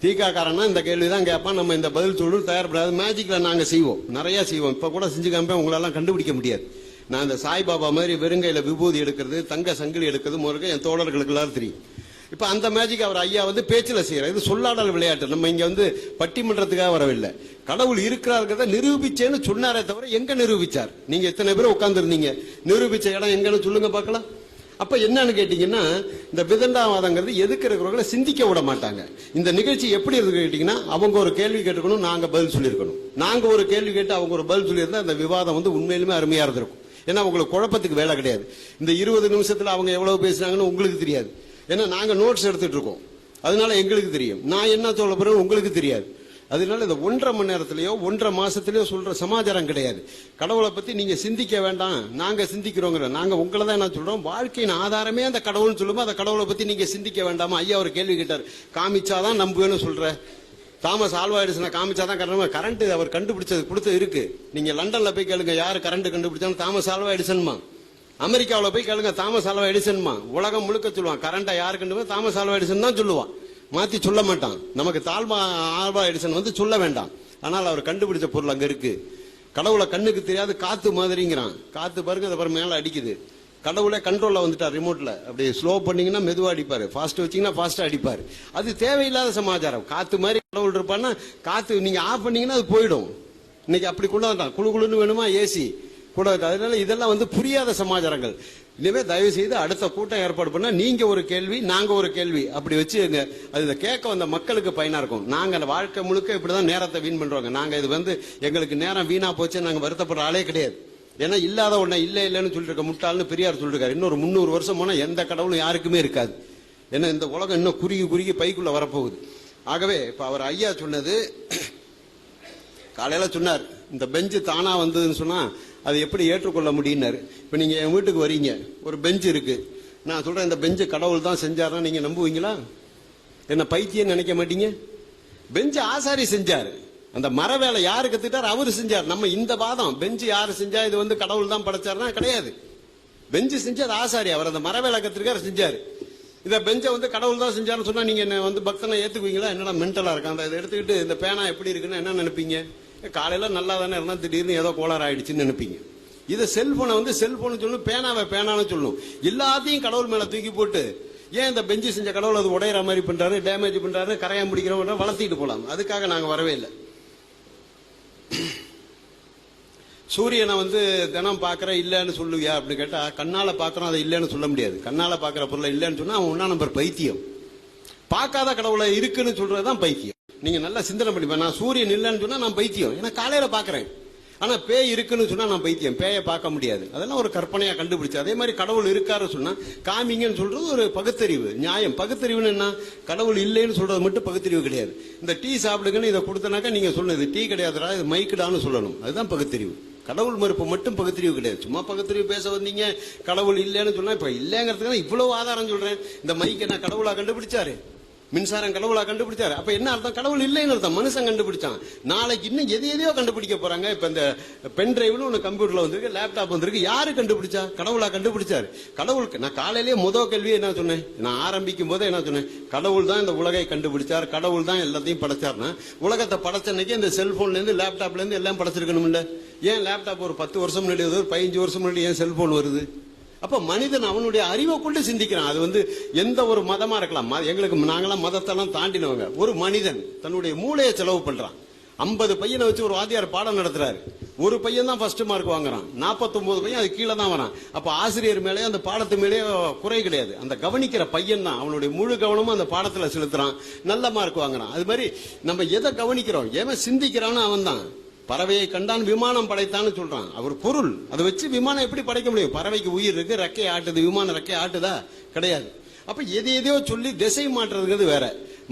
Speaker 3: தீக்காக்காரனா இந்த கேள்விதான் கேட்பான், நம்ம இந்த பதில் சொல்லு தயார்படாது. மேஜிக்ல நாங்க செய்வோம், நிறைய செய்வோம். இப்ப கூட செஞ்சு காமிப்பேன், உங்களெல்லாம் கண்டுபிடிக்க முடியாது. நான் இந்த சாய்பாபா மாதிரி வெறுங்கையில விபூதி எடுக்கிறது, தங்க சங்கிலி எடுக்கிறது முறைக்கு என் தோழர்களுக்கு எல்லாரும் தெரியும். இப்ப அந்த மேஜிக் அவர் ஐயா பேச்சுல செய்யற. இது சொல்லாடல் விளையாட்டு. நம்ம இங்க பட்டிமன்றத்துக்காக வரவில்லை. கடவுள் இருக்கிறார்கிறத நிரூபிச்சேன்னு சொன்னாரே தவிர எங்க நிரூபிச்சார்? நீங்க எத்தனை பேர் உட்கார்ந்து இருந்தீங்க? நிரூபிச்ச இடம் எங்கன்னு சொல்லுங்க பார்க்கலாம். அப்ப என்னன்னு கேட்டீங்கன்னா, இந்த விதண்டாவாதங்கிறது எதுக்கு இருக்கிறவங்களை சிந்திக்க விட மாட்டாங்க. இந்த நிகழ்ச்சி எப்படி இருக்கு கேட்டீங்கன்னா, அவங்க ஒரு கேள்வி கேட்டுக்கணும், நாங்க பதில் சொல்லியிருக்கணும். நாங்க ஒரு கேள்வி கேட்டு அவங்க ஒரு பதில் சொல்லியிருந்தா அந்த விவாதம் உண்மையிலுமே அருமையா இருந்திருக்கும். ஏன்னா உங்களுக்கு குழப்பத்துக்கு வேலை கிடையாது. இந்த 20 நிமிஷத்துல அவங்க எவ்வளவு பேசுறாங்கன்னு உங்களுக்கு தெரியாது. ஏன்னா நாங்க நோட்ஸ் எடுத்துட்டு இருக்கோம், அதனால எங்களுக்கு தெரியும். நான் என்ன சொல்ல போறேன்னு உங்களுக்கு தெரியாது. அதனால இந்த 1.5 மணி நேரத்திலேயோ 1.5 மாசத்திலேயோ சொல்ற சமாச்சாரம் கிடையாது. கடவுளை பத்தி நீங்க சிந்திக்க வேண்டாம், நாங்க சிந்திக்கிறோங்கிற. நாங்க உங்களை தான் என்ன சொல்றோம், வாழ்க்கையின் ஆதாரமே அந்த கடவுள்னு சொல்லும்போது அந்த கடவுளை பத்தி நீங்க சிந்திக்க வேண்டாமா? ஐயா ஒரு கேள்வி கேட்டார், காமிச்சாதான் நம்புவேன்னு சொல்ற. தாமஸ் ஆல்வா எடிசனை காமிச்சாதான் கரண்ட் அவர் கண்டுபிடிச்சது கொடுத்து இருக்கு. நீங்க லண்டன்ல போய் கேளுங்க, யாரு கரண்ட் கண்டுபிடிச்சாலும் தாமஸ் ஆல்வா எடிசன்மா. அமெரிக்காவில் போய் கேளுங்க, தாமஸ் ஆல்வா எடிசன்மா. உலகம் முழுக்க சொல்லுவான், கரண்டா யாரு கண்டு தாமஸ் ஆல்வா எடிசன் தான் சொல்லுவான், மாத்தி சொல்ல மாட்டான். நமக்கு ஆல்வா எடிசன் சொல்ல வேண்டாம். ஆனால் அவர் கண்டுபிடிச்ச பொருள் அங்க இருக்கு. கடவுளை கண்ணுக்கு தெரியாது, காத்து மாதிரிங்கிறான். காத்து பாருங்க, அதை பாருங்க மேல அடிக்குது. கடவுளே கண்ட்ரோல்ல வந்துட்டார் ரிமோட்ல. அப்படி ஸ்லோ பண்ணீங்கன்னா மெதுவா அடிப்பாரு, ஃபாஸ்ட் வச்சீங்கன்னா ஃபாஸ்டா அடிப்பாரு. அது தேவையில்லாத சமாச்சாரம். காத்து மாதிரி கடவுள் இருப்பான்னா, காத்து நீங்க ஆஃப் பண்ணீங்கன்னா அது போயிடும். இன்னைக்கு அப்படி கொண்டு வந்தான், குழு குழுன்னு வேணுமா ஏசி கூட. அதனால இதெல்லாம் புரியாத சமாச்சாரங்கள். இனிமே தயவு செய்து அடுத்த கூட்டம் ஏற்பாடு பண்ணா நீங்க ஒரு கேள்வி, நாங்க ஒரு கேள்வி, அப்படி வச்சுங்க. அது கேட்க வந்த மக்களுக்கு பயனா இருக்கும். நாங்க வாழ்க்கை முழுக்க இப்படிதான் நேரத்தை வீண் பண்றோங்க. நாங்க இது எங்களுக்கு நேரம் வீணா போச்சு நாங்க வருத்தப்படுற ஆளே கிடையாது. ஏன்னா இல்லாத ஒண்ணு இல்ல இல்லன்னு சொல்லிட்டு இருக்க முட்டாள்னு பெரியார் சொல்லிருக்காரு. இன்னொரு 300 வருஷம் போனா எந்த கடவுளும் யாருக்குமே இருக்காது. ஏன்னா இந்த உலகம் இன்னும் குறுகி குறுகி பைக்குள்ள வரப்போகுது. ஆகவே இப்ப அவர் ஐயா சொன்னது, காலையில சொன்னார், இந்த பெஞ்சு தானா வந்ததுன்னு சொன்னா அது எப்படி ஏற்றுக்கொள்ள முடியினாரு. இப்ப நீங்க என் வீட்டுக்கு வரீங்க, ஒரு பெஞ்சு இருக்கு. நான் சொல்றேன் இந்த பெஞ்சு கடவுள் தான் செஞ்சாருன்னா நீங்க நம்புவீங்களா? என்ன பைத்தியம் நினைக்க மாட்டீங்க? பெஞ்சு ஆசாரி செஞ்சாரு. அந்த மர வேலை யாரு கத்துக்கிட்டார்? அவரு செஞ்சார். நம்ம இந்த வாதம் பெஞ்சு யாரு செஞ்சா இது கடவுள் தான் படைச்சாருன்னா கிடையாது. பெஞ்சு செஞ்சது ஆசாரி, அவர் அந்த மர வேலை கத்துருக்காரு, செஞ்சாரு. இந்த பெஞ்சை கடவுள் தான் செஞ்சாருன்னு சொன்னா நீங்க என்ன பக்தனை ஏத்துக்குவீங்களா? என்னடா மென்டலா இருக்கான், அதை எடுத்துக்கிட்டு இந்த பேனா எப்படி இருக்குன்னு என்ன நினைப்பீங்க? காலையில நல்லா தானே இருந்தா திடீர்னு ஏதோ கோளாறு ஆயிடுச்சுன்னு நினைப்பீங்க. இதை செல்போனை செல்போன் சொல்லணும், பேனாவை பேனான்னு சொல்லணும். எல்லாத்தையும் கடவுள் மேல தூக்கி போட்டு ஏன் இந்த பெஞ்சு செஞ்ச கடவுள் அது உடையிற மாதிரி பண்றாரு, டேமேஜ் பண்றாரு, கரையான் பிடிக்கிறவங்க வளர்த்திட்டு போலாம். அதுக்காக நாங்க வரவே இல்லை. சூரியனை வந்து தினம் பாக்குற இல்லன்னு சொல்லுவியா அப்படின்னு கேட்டா, கண்ணால பாக்குறோம் அதை இல்லன்னு சொல்ல முடியாது. கண்ணால பாக்குற பொருளை இல்லன்னு சொன்னா அவன் ஒன்னா நம்பர் பைத்தியம். பார்க்காத கடவுளை இருக்குன்னு சொல்றதுதான் பைத்தியம். நீங்க நல்லா சிந்தனை பண்ணி, நான் சூரியன் இல்லைன்னு சொன்னா நான் பைத்தியம், ஏன்னா காலையில பாக்குறேன். ஆனா பேய் இருக்குன்னு சொன்னா நான் பைத்தியம், பேயை பார்க்க முடியாது. அதெல்லாம் ஒரு கற்பனையா கண்டுபிடிச்சு. அதே மாதிரி கடவுள் இருக்காரு சொன்னா காமிங்கன்னு சொல்றது ஒரு பகுத்தறிவு, நியாயம். பகுத்தறிவுன்னு என்ன? கடவுள் இல்லைன்னு சொல்றது மட்டும் பகுத்தறிவு கிடையாது. இந்த டீ சாப்பிடுங்கன்னு இதை கொடுத்தனாக்கா நீங்க சொன்னது டீ கிடையாதுடா, இது மைக்குடான்னு சொல்லணும். அதுதான் பகுத்தறிவு. கடவுள் மறுப்பு மட்டும் பகுத்தறிவு கிடையாது. சும்மா பகுத்தறிவு பேச வந்தீங்க, கடவுள் இல்லைன்னு சொன்னா இப்ப இல்லங்கிறதுக்கு இவ்வளவு ஆதாரம் சொல்றேன். இந்த மைக் என்ன கடவுளா கண்டுபிடிச்சாரு? மின்சாரம் கடவுளா கண்டுபிடிச்சாரு? அப்ப என்ன அர்த்தம்? கடவுள் இல்லைன்னு அர்த்தம். மனுஷன் கண்டுபிடிச்சான். நாளைக்கு இன்னும் எதையோ கண்டுபிடிக்க போறாங்க. இப்ப இந்த பென் டிரைவ்னு ஒண்ணு கம்ப்யூட்டர்ல வந்திருக்கு, லேப்டாப் வந்திருக்கு. யாரு கண்டுபிடிச்சா? கடவுளா கண்டுபிடிச்சாரு. கடவுளுக்கு நான் காலையிலேயே முதல் கேள்வி என்ன சொன்னேன்? நான் ஆரம்பிக்கும் போதே என்ன சொன்னேன்? கடவுள் தான் இந்த உலகை கண்டுபிடிச்சார், கடவுள் தான் எல்லாத்தையும் படைச்சார்னா, உலகத்தை படைச்ச அன்னைக்கு இந்த செல்போன்ல இருந்து லேப்டாப்ல இருந்து எல்லாம் படைச்சிருக்கணும்ல. ஏன் லேப்டாப் ஒரு 10 வருஷம் முன்னாடி வருது, ஒரு 15 வருஷம் முன்னாடி ஏன் செல்போன் வருது? அப்ப மனிதன் அவனுடைய அறிவை கொண்டு சிந்திக்கிறான். அது வந்து எந்த ஒரு மதமா இருக்கலாம். எங்களுக்கு நாங்களாம் மதத்தெல்லாம் தாண்டினவங்க. ஒரு மனிதன் தன்னுடைய மூளையை செலவு பண்றான். 50 பையனை வச்சு ஒரு வாத்தியார் பாடம் நடத்துறாரு. ஒரு பையன் தான் ஃபர்ஸ்ட் மார்க் வாங்குறான், 49 பையன் அது கீழே தான் வரான். அப்ப ஆசிரியர் மேலே அந்த பாடத்து மேலே குறை கிடையாது. அந்த கவனிக்கிற பையன் தான் அவனுடைய முழு கவனமும் அந்த பாடத்துல செலுத்துறான், நல்ல மார்க் வாங்குறான். அது மாதிரி நம்ம எதை கவனிக்கிறோம், ஏன் சிந்திக்கிறான்னு அவன் தான். பறவையை கண்டான் விமானம் படைத்தான்னு சொல்றான். அவர் பொருள், அதை வச்சு விமானம் எப்படி படைக்க முடியும்? பறவைக்கு உயிர் இருக்கு, ரெக்கை ஆட்டுது, விமானம் ரெக்கை ஆட்டுதா? கிடையாது. அப்ப எதையோ சொல்லி திசை மாற்றுறதுங்கிறது வேற,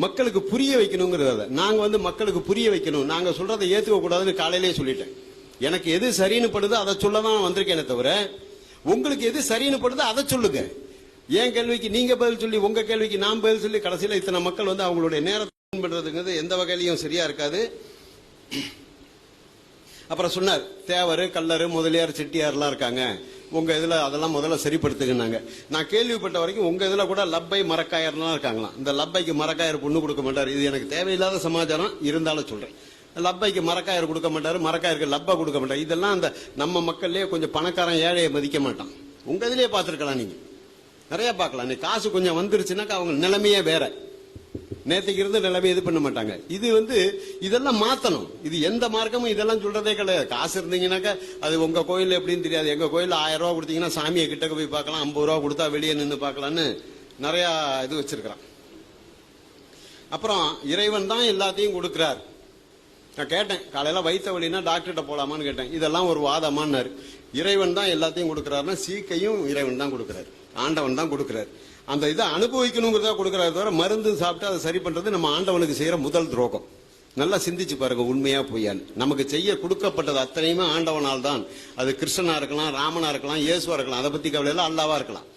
Speaker 3: மக்களுக்கு புரிய வைக்கணுங்கிறது. நாங்க வந்து மக்களுக்கு புரிய வைக்கணும், நாங்க சொல்றதை ஏத்துக்க கூடாதுன்னு காலையிலேயே சொல்லிட்டேன். எனக்கு எது சரின்னு படுதோ அதை சொல்லதான் வந்திருக்கேனே தவிர, உங்களுக்கு எது சரின்னு படுதோ அதை சொல்லுங்க. என் கேள்விக்கு நீங்க பதில் சொல்லி, உங்க கேள்விக்கு நான் பதில் சொல்லி, கடைசியில இத்தனை மக்கள் வந்து அவங்களுடைய நேரத்தை பண்றதுங்கிறது எந்த வகையிலையும் சரியா இருக்காது. அப்புறம் சொன்னார், தேவர், கல்லர், முதலியார், செட்டியார்லாம் இருக்காங்க, உங்க இதுல அதெல்லாம் முதல்ல சரிப்படுத்துக்குனாங்க. நான் கேள்விப்பட்ட வரைக்கும் உங்க இதுல கூட லப்பை மரக்காயர்லாம் இருக்காங்களாம். இந்த லப்பைக்கு மரக்காயர் பொண்ணு கொடுக்க மாட்டார். இது எனக்கு தேவையில்லாத சமாச்சாரம், இருந்தாலும் சொல்றேன். லப்பைக்கு மரக்காயர் கொடுக்க மாட்டாரு, மரக்காயருக்கு லப்பா கொடுக்க மாட்டாரு. இதெல்லாம் அந்த நம்ம மக்கள்லயே கொஞ்சம் பணக்காரன் ஏழையை மதிக்க மாட்டான். உங்க இதுலயே பார்த்துருக்கலாம், நீங்க நிறைய பார்க்கலாம். நீ காசு கொஞ்சம் வந்துருச்சுனாக்கா அவங்க நிலைமையே வேற. நேற்றுக்கு இருந்து நிலைமை இது பண்ண மாட்டாங்க. இது வந்து இதெல்லாம் மாத்தணும். இது எந்த மார்க்கமும் இதெல்லாம் சொல்றதே கிடையாது. காசு இருந்தீங்கன்னாக்கா அது உங்க கோயில் எப்படின்னு தெரியாது. எங்க கோயில் 1000 ரூபா கொடுத்தீங்கன்னா சாமியை கிட்டக்க போய் பார்க்கலாம், 50 ரூபா கொடுத்தா வெளியே நின்று பார்க்கலான்னு நிறைய இது வச்சிருக்கிறான். அப்புறம் இறைவன் தான் எல்லாத்தையும் கொடுக்கிறார். நான் கேட்டேன் காலையில, வயிற்று வலினா டாக்டர்கிட்ட போலாமான்னு கேட்டேன். இதெல்லாம் ஒரு வாதமானாரு. இறைவன் தான் எல்லாத்தையும் கொடுக்கிறாருன்னா சீக்கையும் இறைவன் தான் கொடுக்கிறார், ஆண்டவன் தான் கொடுக்கிறார். அந்த இதை அனுபவிக்கணுங்கிறதா கொடுக்கறத தவிர மருந்து சாப்பிட்டு அதை சரி பண்றது நம்ம ஆண்டவனுக்கு செய்யற முதல் துரோகம். நல்லா சிந்திச்சு பாருங்க, உண்மையா பொய்யான்னு. நமக்கு செய்ய கொடுக்கப்பட்டது அத்தனையுமே ஆண்டவனால் தான். அது கிருஷ்ணனா இருக்கலாம், ராமனா இருக்கலாம், இயேசுவா இருக்கலாம், அதை பத்தி கவலையில அல்லாவா இருக்கலாம்.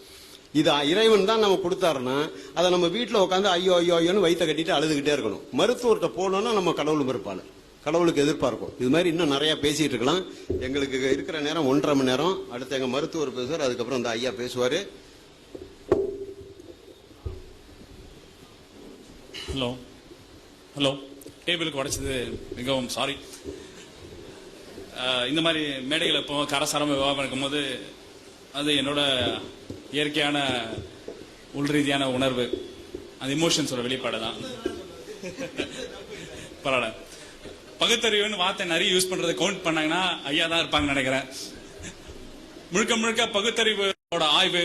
Speaker 3: இது இறைவன் தான் நம்ம கொடுத்தாருன்னா அதை நம்ம வீட்டில் உட்காந்து ஐயோ ஐயோ ஐயோன்னு வயிற்ற கட்டிட்டு அழுதுகிட்டே இருக்கணும். மருத்துவர்கிட்ட போனோம்னா நம்ம கடவுள் மறுப்பாள், கடவுளுக்கு எதிர்பார்க்கும். இது மாதிரி இன்னும் நிறைய பேசிட்டு இருக்கலாம். எங்களுக்கு இருக்கிற நேரம் 1.5 மணி நேரம். அடுத்து எங்க மருத்துவர் பேசுவார், அதுக்கப்புறம் இந்த ஐயா பேசுவாரு.
Speaker 4: ஹலோ ஹலோ, டேபிளுக்கு உடைச்சது மிகவும் சாரி. இந்த மாதிரி மேடைகள் இப்போ கரசாரமாக விவாதம் இருக்கும்போது அது என்னோட இயற்கையான உள்ரீதியான உணர்வு, அந்த இமோஷன்ஸோட வெளிப்பாடு தான். பரவாயில்ல, பகுத்தறிவுன்னு வார்த்தை நிறைய யூஸ் பண்றதை கவுண்ட் பண்ணாங்கன்னா ஐயா தான் இருப்பாங்கன்னு நினைக்கிறேன். முழுக்க முழுக்க பகுத்தறிவோட ஆய்வு,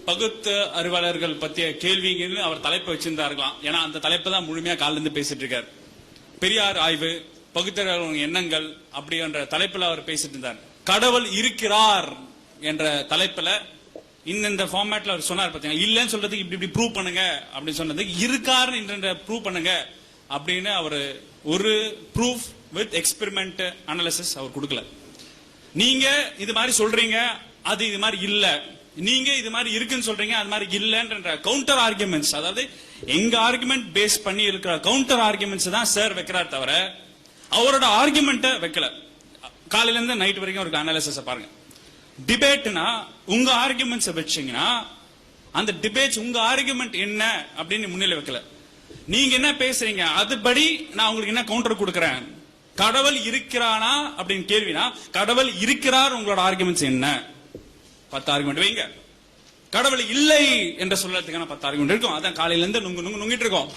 Speaker 4: பகுத்து அறிவாளர்கள் பற்றிய கேள்விங்கன்னு அவர் தலைப்பை வச்சிருந்தாருக்கலாம். ஏன்னா அந்த தலைப்பை தான் முழுமையா காலில இருந்து பேசிட்டு இருக்காரு. பெரியார் ஆய்வு, பகுத்தறிவாளர் எண்ணங்கள் அப்படின்ற தலைப்புல அவர் பேசிட்டு இருந்தார். கடவுள் இருக்கிறார் என்ற தலைப்புல இந்த ஃபார்மேட்ல அவர் சொன்னார். பாத்தீங்கன்னா இல்லன்னு சொல்றதுக்கு இப்படி ப்ரூவ் பண்ணுங்க அப்படின்னு சொன்னதுக்கு இருக்காரு என்ற ப்ரூவ் பண்ணுங்க அப்படின்னு அவர் ஒரு ப்ரூஃப் வித் எக்ஸ்பெரிமெண்ட் அனாலிசிஸ் அவர் கொடுக்கல. நீங்க இது மாதிரி சொல்றீங்க, அது இது மாதிரி இல்ல, நீங்க இது மாதிரி இருக்குன்னு சொல்றீங்க, அது மாதிரி இல்லன்ற கவுண்டர் ஆர்குமெண்ட்ஸ், அதாவது எங்க ஆர்குமெண்ட் பேஸ் பண்ணி இருக்கிற கவுண்டர் ஆர்குமெண்ட்ஸ் தான் சார் வைக்கிறார் தவிர அவரோட ஆர்குமெண்ட்டை வைக்கல. காலையில இருந்து நைட் வரைக்கும் ஒரு அனாலிசிஸ் பாருங்க. டிபேட்னா உங்க ஆர்குமெண்ட்ஸ் வச்சீங்கன்னா அந்த டிபேட்ஸ் உங்க ஆர்குமெண்ட் என்ன அப்படின்னு முன்னிலை வைக்கல. நீங்க என்ன பேசுறீங்க அதுபடி நான் உங்களுக்கு என்ன கவுண்டர் கொடுக்கறேன். கடவுள் இருக்கிறானா அப்படின்னு கேள்வினா கடவுள் இருக்கிறார், உங்களோட ஆர்குமெண்ட்ஸ் என்ன? 10 ஆர்குமெண்ட் வைங்க. கடவுள் இல்லை என்று சொல்றதுக்கான 10 ஆர்குமெண்ட் இருக்கும். அதான் காலையில இருந்து நுங்கிட்டு இருக்கோம்.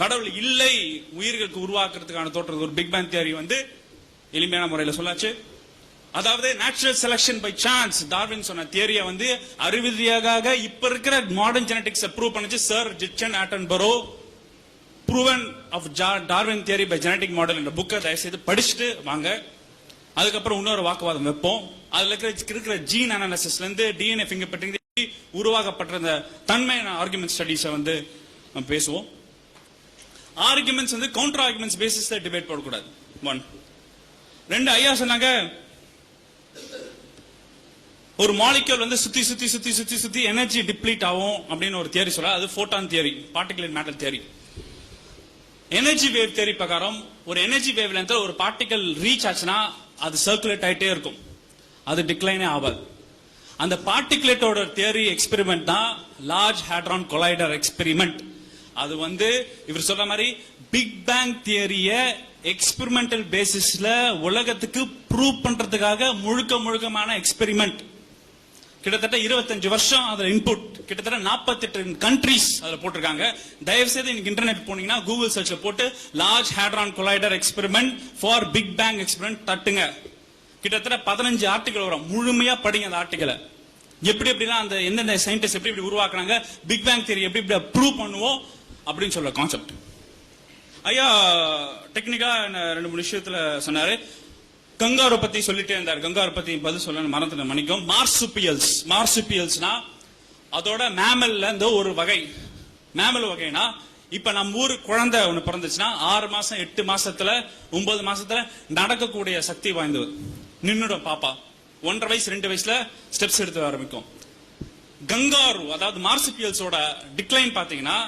Speaker 4: கடவுள் இல்லை, உயிர்களுக்கு உருவாக்குறதுக்கான தோற்றது ஒரு பிக் பேங் தியரி வந்து எளிமையான முறையில சொல்லாச்சு. அதாவது natural selection by chance, Darwin சொன்ன தியரியை வந்து அறிவியலாக இப்ப இருக்கிற மாடர்ன் ஜெனடிக்ஸ் ப்ரூவ் பண்ணுச்சு. Sir Richard Attenborough proven of Darwin theory by genetic model என்ற புக்கை தயவுசெய்து படிச்சுட்டு வாங்க. அதுக்கப்புறம் இன்னொரு வாக்குவாதம் வைப்போம். அதுல இருக்கிற ஜீன் அனாலிசிஸ்ல இருந்து டிஎன்ஏ ஃபிங்கர் பிரிண்டிங் உருவாக்கப்பட்ட அந்த தன்மையான ஆர்குமெண்ட் ஸ்டடீஸை வந்து நம்ம பேசுவோம். ஆர்குமெண்ட்ஸ் வந்து கவுண்டர் ஆர்குமெண்ட்ஸ் பேசிஸ்ல டிபேட் போடக்கூடாது. 1 2 ஐயா சொன்னாங்க ஒரு மாலிக்யூல் வந்து சுத்தி சுத்தி சுத்தி சுத்தி சுத்தி எனர்ஜி டிப்ளீட் ஆகும் அப்படின்னு ஒரு தியரி சொல்ல, அது போட்டான் theory, particular matter theory. Energy wave theory பிரகாரம் ஒரு எனர்ஜி வேவ் லென்த் ஒரு பார்ட்டிகல் ரீச் ஆச்சுன்னா அது சர்க்குலேட் ஆயிட்டே இருக்கும், அது டிக்ளைனே ஆகாது. அந்த பார்ட்டிகுலேட்டோட தியரி எக்ஸ்பெரிமெண்ட் தான் லார்ஜ் ஹேட்ரான் கொலைடர் எக்ஸ்பெரிமெண்ட். அது வந்து இவர் சொல்ற மாதிரி பிக் பேங் தியரிய எக்ஸ்பெரிமெண்டல் பேசிஸ்ல உலகத்துக்கு ப்ரூவ் பண்றதுக்காக முழுக்கமான எக்ஸ்பெரிமெண்ட். கிட்டத்தட்ட 25 வருஷம் அதுல இன்புட், கிட்டத்தட்ட 48 கண்ட்ரீஸ் அதுல போட்டிருக்காங்க. தயவு செய்து இன்னைக்கு இன்டர்நெட் போனீங்கன்னா கூகுள் சர்ச்ல போட்டு large hadron collider experiment for big bang experiment தட்டுங்க. கிட்டத்தட்ட 15 ஆர்டிகல் வரும், முழுமையா படிங்க அந்த ஆர்டிகலை. எப்படிலாம் அந்த எந்தெந்த சயின்டிஸ்ட் எப்படி உருவாக்குறாங்க, பிக் பேங் தியரி எப்படி ப்ரூவ் பண்ணுவோம் அப்படின்னு சொல்ற கான்செப்ட். ஐயா டெக்னிக்கா 2-3 விஷயத்துல சொன்னாரு. கங்காரு பத்தி சொல்லிட்டே இருந்தார். கங்காரு பத்தி பதில் சொல்ல மறந்துட்ட மன்னிக்கும். மார்சுபியல்ஸ்னா அதோட மேமல்ல இந்த ஒரு வகை. மேமல் வகைனா இப்ப நம்ம ஊரு குழந்தை ஒண்ணு பிறந்துச்சுன்னா 6 மாசம் 8 மாசத்துல 9 மாசத்துல நடக்கக்கூடிய சக்தி வாய்ந்தது. நின்னுடும் பாப்பா 1.5 வயசு 2 வயசுல ஸ்டெப்ஸ் எடுத்து ஆரம்பிக்கும். கங்காரு அதாவது மார்சுபியல்ஸோட டிக்ளைன் பாத்தீங்கன்னா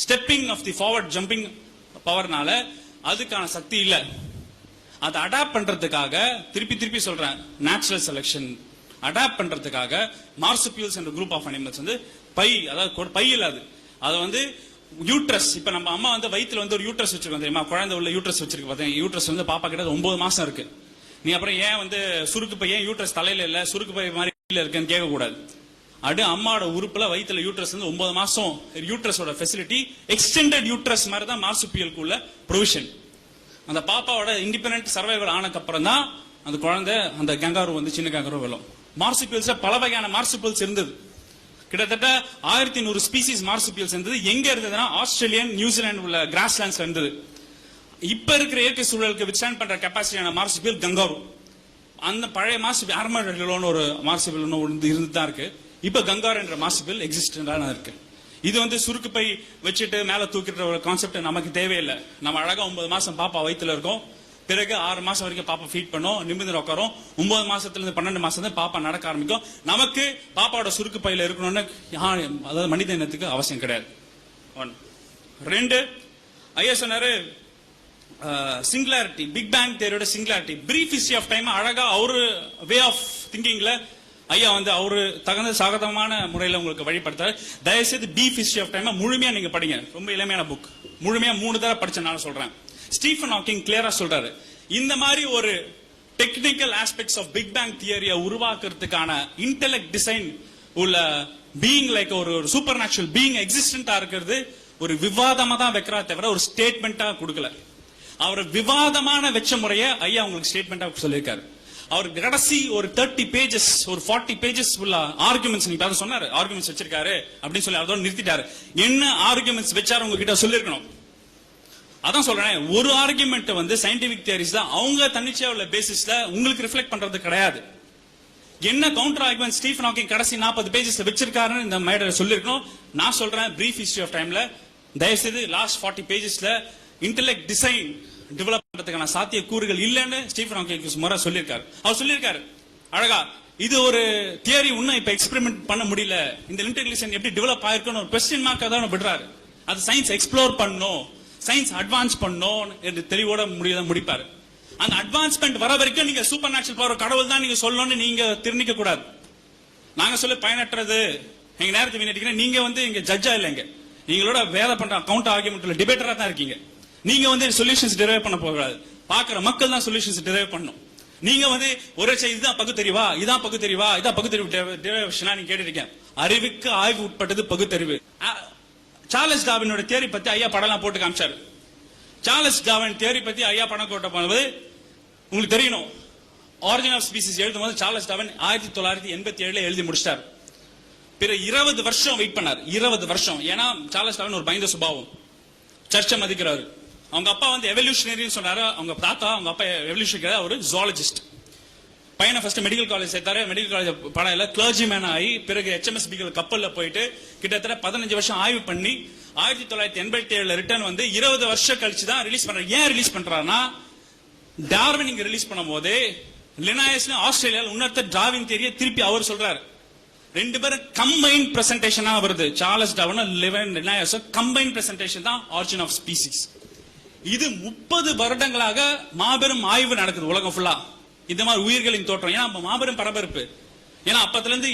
Speaker 4: stepping of the forward jumping பவர்னால அதுக்கான சக்தி இல்ல. அதை அடாப்ட் பண்றதுக்காக திருப்பி சொல்றேன், நேச்சுரல் செலக்ஷன் அடாப்ட் பண்றதுக்காக மார்சுபியல்ஸ் என்ற குரூப் ஆஃப் அனிமல்ஸ் வந்து அதாவது பை இல்லாது அதை வந்து யூட்ரஸ். இப்ப நம்ம அம்மா வந்து வயித்துல வந்து ஒரு யூட்ரஸ் வச்சிருக்கோம் தெரியுமா, குழந்தை உள்ள யூட்ரஸ் வச்சிருக்கு. பாத்தீங்க யூட்ரஸ் வந்து பாப்பா கிட்ட 9 மாசம் இருக்கு. நீ அப்புறம் ஏன் வந்து சுருக்கு பை ஏன் யூட்ரஸ் தலையில இல்ல சுருக்கு பை மாதிரி இருக்குன்னு கேட்க கூடாது. அடு அம்மாவோட உறுப்புல வயித்துல யூட்ரஸ் வந்து 9 மாசம் யூட்ரஸோட ஃபெசிலிட்டி எக்ஸ்டெண்டட் யூட்ரஸ் மாதிரி தான் மார்சுபியலுக்கு உள்ள ப்ரொவிஷன். அந்த பாப்பாவோட இண்டிபெண்டன்ட் சர்வைவல் ஆனக்கு அப்புறம் தான் அந்த குழந்தை அந்த கங்காரு வந்து சின்ன கங்காரு வெல்லும். மார்சுபியல்ஸ் பல வகையான மார்சுபியல்ஸ் இருந்தது. கிட்டத்தட்ட 1100 ஸ்பீசிஸ் மார்சுபியல்ஸ் இருந்தது. எங்க இருந்ததுன்னா ஆஸ்திரேலியன் நியூசிலாந்து உள்ள கிராஸ்லேண்ட்ஸ்ல இருந்தது. இப்ப இருக்கிற இயற்கை சூழலுக்கு வித்ஸ்டாண்ட் பண்ற கெப்பாசிட்டியான மார்சுபியல் கங்காரு. அந்த பழைய மார்சுபியல் ஆர்மடிலோன்னு ஒரு மார்சுபியல் இருந்து தான் இருக்கு. இப்ப கங்காரு என்ற மார்சுபியல் எக்ஸிஸ்டன்டா இருக்கு. இது வந்து சுருக்கு பை வச்சுட்டு மேல தூக்கிற ஒரு கான்செப்ட் நமக்கு தேவையில்லை. நம்ம அழகா 9 மாசம் பாப்பா வயிற்றுல இருக்கும். பிறகு 6 மாசம் வரைக்கும் பாப்பா ஃபீட் பண்ணும், நிமிர்ந்து உட்காரும். 9 மாசத்துல இருந்து 12 மாசம் தான் பாப்பா நடக்க ஆரம்பிக்கும். நமக்கு பாப்பாவோட சுருக்கு பையில இருக்கணும்னு அதாவது மனித இனத்துக்கு அவசியம் கிடையாது. 1 2 ஐயா சொன்னாரு சிங்குலாரிட்டி, பிக் பேங் தியரியோட singularity, brief history of time அழகா அவரு வே ஆஃப் திங்கிங்ல ஐயா வந்து அவரு தகுந்த சாகதமான முறையில உங்களுக்கு வழிபடுத்தாரு. தயவுசெய்து பீஃப் ஹிஸ்டரி ஆஃப் டைம் முழுமையா நீங்க படிங்க. ரொம்ப எளிமையான புக், முழுமையா 3 தடவை படிச்சனால சொல்றேன். ஸ்டீஃபன் ஹாக்கிங் கிளியரா சொல்றாரு, இந்த மாதிரி ஒரு technical aspects of big bang தியரியை உருவாக்குறதுக்கான இன்டெலெக்ட் டிசைன் உள்ள பீயிங் லைக் ஒரு சூப்பர் நேச்சுரல் பீயிங் எக்ஸிஸ்டன்டா இருக்கிறது ஒரு விவாதமா தான் வைக்கிறா தவிர ஒரு ஸ்டேட்மெண்டா கொடுக்கல. அவர் விவாதமான வெச்ச முறையை ஐயா உங்களுக்கு ஸ்டேட்மெண்டா சொல்லியிருக்காரு. அவர் கடைசி ஒரு 30 பேஜஸ் ஒரு 40 பேஜஸ் உள்ள ஆர்குமெண்ட்ஸ் நீங்க சொன்னாரு, ஆர்குமெண்ட்ஸ் வச்சிருக்காரு அப்படின்னு சொல்லி அதோட நிறுத்திட்டாரு. என்ன ஆர்குமெண்ட்ஸ் வச்சாரு உங்ககிட்ட சொல்லிருக்கணும். அதான் சொல்றேன், ஒரு ஆர்குமெண்ட் வந்து சயின்டிபிக் தியரிஸ் தான், அவங்க தன்னிச்சையா உள்ள பேசிஸ்ல உங்களுக்கு ரிஃப்ளெக்ட் பண்றது கிடையாது. என்ன கவுண்டர் ஆர்குமெண்ட் ஸ்டீஃபன் ஹாக்கிங் கடைசி 40 பேஜஸ் வச்சிருக்காருன்னு இந்த மேடர் சொல்லிருக்கணும். நான் சொல்றேன் பிரீஃப் ஹிஸ்டரி ஆஃப் டைம்ல தயவுசெய்து லாஸ்ட் 40 பேஜஸ்ல இன்டெலெக்ட் டிசைன் டெவலப் பண்றதுக்கான சாத்திய கூறுகள் இல்லைன்னு ஸ்டீஃபன் ஹாக்கிங் முறை சொல்லியிருக்காரு. அவர் சொல்லியிருக்காரு அழகா, இது ஒரு தியரி இன்னும் இப்ப எக்ஸ்பெரிமெண்ட் பண்ண முடியல, இந்த இன்டெலிஜென்ஸ் எப்படி டெவலப் ஆயிருக்குன்னு ஒரு கொஸ்டின் மார்க் தான் விடுறாரு. அது சயின்ஸ் எக்ஸ்ப்ளோர் பண்ணும், சயின்ஸ் அட்வான்ஸ் பண்ணும் என்று தெளிவோட முடிப்பாரு. அந்த அட்வான்ஸ்மெண்ட் வர வரைக்கும் நீங்க சூப்பர் நேச்சுரல் பவர் கடவுள் தான் நீங்க சொல்லணும்னு நீங்க திருநிக்க கூடாது. நாங்க சொல்ல பயனற்றது எங்க நேரத்தை வீணடிக்கிறேன். நீங்க வந்து இங்க ஜட்ஜா இல்லைங்க, நீங்களோட வேலை பண்ற கவுண்டர் ஆர்குமெண்ட்ல டிபேட்டரா தான் இருக்கீங்க. நீங்க வந்து சொல்யூஷன்ஸ் டிரைவ் பண்ண போகாது, பாக்குற மக்கள் தான் சொல்யூஷன்ஸ் டிரைவ் பண்ணும். நீங்க வந்து ஒரு இதுதான் பகுத்தறிவா, இதான் பகுத்தறிவா, இதான் பகுத்தறிவு டெரிவேஷனா நீங்க கேட்டிருக்கீங்க. அறிவுக்கு ஆய்வு உட்பட்டது பகுத்தறிவு. சார்லஸ் டார்வினோட தியரி பத்தி ஐயா படம்லாம் போட்டு காமிச்சாரு. சார்லஸ் டார்வின் தியரி பத்தி ஐயா படம் போட்ட போது உங்களுக்கு தெரியணும். ஆரிஜின் ஆஃப் ஸ்பீசிஸ் எழுதும் போது சார்லஸ் டார்வின் 1987 எழுதி முடிச்சிட்டார். பிற 20 வருஷம் வெயிட் பண்ணார். 20 வருஷம். ஏன்னா சார்லஸ் டார்வின் ஒரு பயந்த சுபாவம், சர்ச்சை மதிக்கிறாரு. அவங்க அப்பா வந்து எவல்யூஷனரின்னு சொன்னாரு. அவங்க தாத்தா அவங்க அப்பா எவல்யூஷனரி, ஒரு ஜுவாலஜிஸ்ட். பையனை ஃபர்ஸ்ட் மெடிக்கல் காலேஜ் சேர்த்தாரு. மெடிக்கல் காலேஜ் படம் கிளர்ஜிமேன் ஆகி பிறகு HMS Beagle கப்பல்ல போயிட்டு கிட்டத்தட்ட 15 வருஷம் ஆய்வு பண்ணி 1987 ரிட்டர்ன் வந்து 20 வருஷம் கழிச்சு தான் ரிலீஸ் பண்றாரு. ஏன் ரிலீஸ் பண்றாருன்னா, டார்வின் இங்க ரிலீஸ் பண்ணும் போது லினாயஸ் ஆஸ்திரேலியாவில் உணர்த்த டார்வின் தியரியை திருப்பி அவர் சொல்றாரு. ரெண்டு பேரும் கம்பைன் பிரசன்டேஷனா வருது. சார்லஸ் டார்வின் லினாயஸ் கம்பைன் பிரசன்டேஷன் தான் ஆரிஜின் ஆஃப் ஸ்பீசிஸ். இது 30 வருடங்களாக மாபெரும் ஆய்வு நடக்குது உலகம் ஃபுல்லா. இந்த மாதிரி உயிர்களின் தோற்றம். ஏன்னா மாபெரும் பரபரப்பு. ஏன்னா அப்பத்துல இருந்து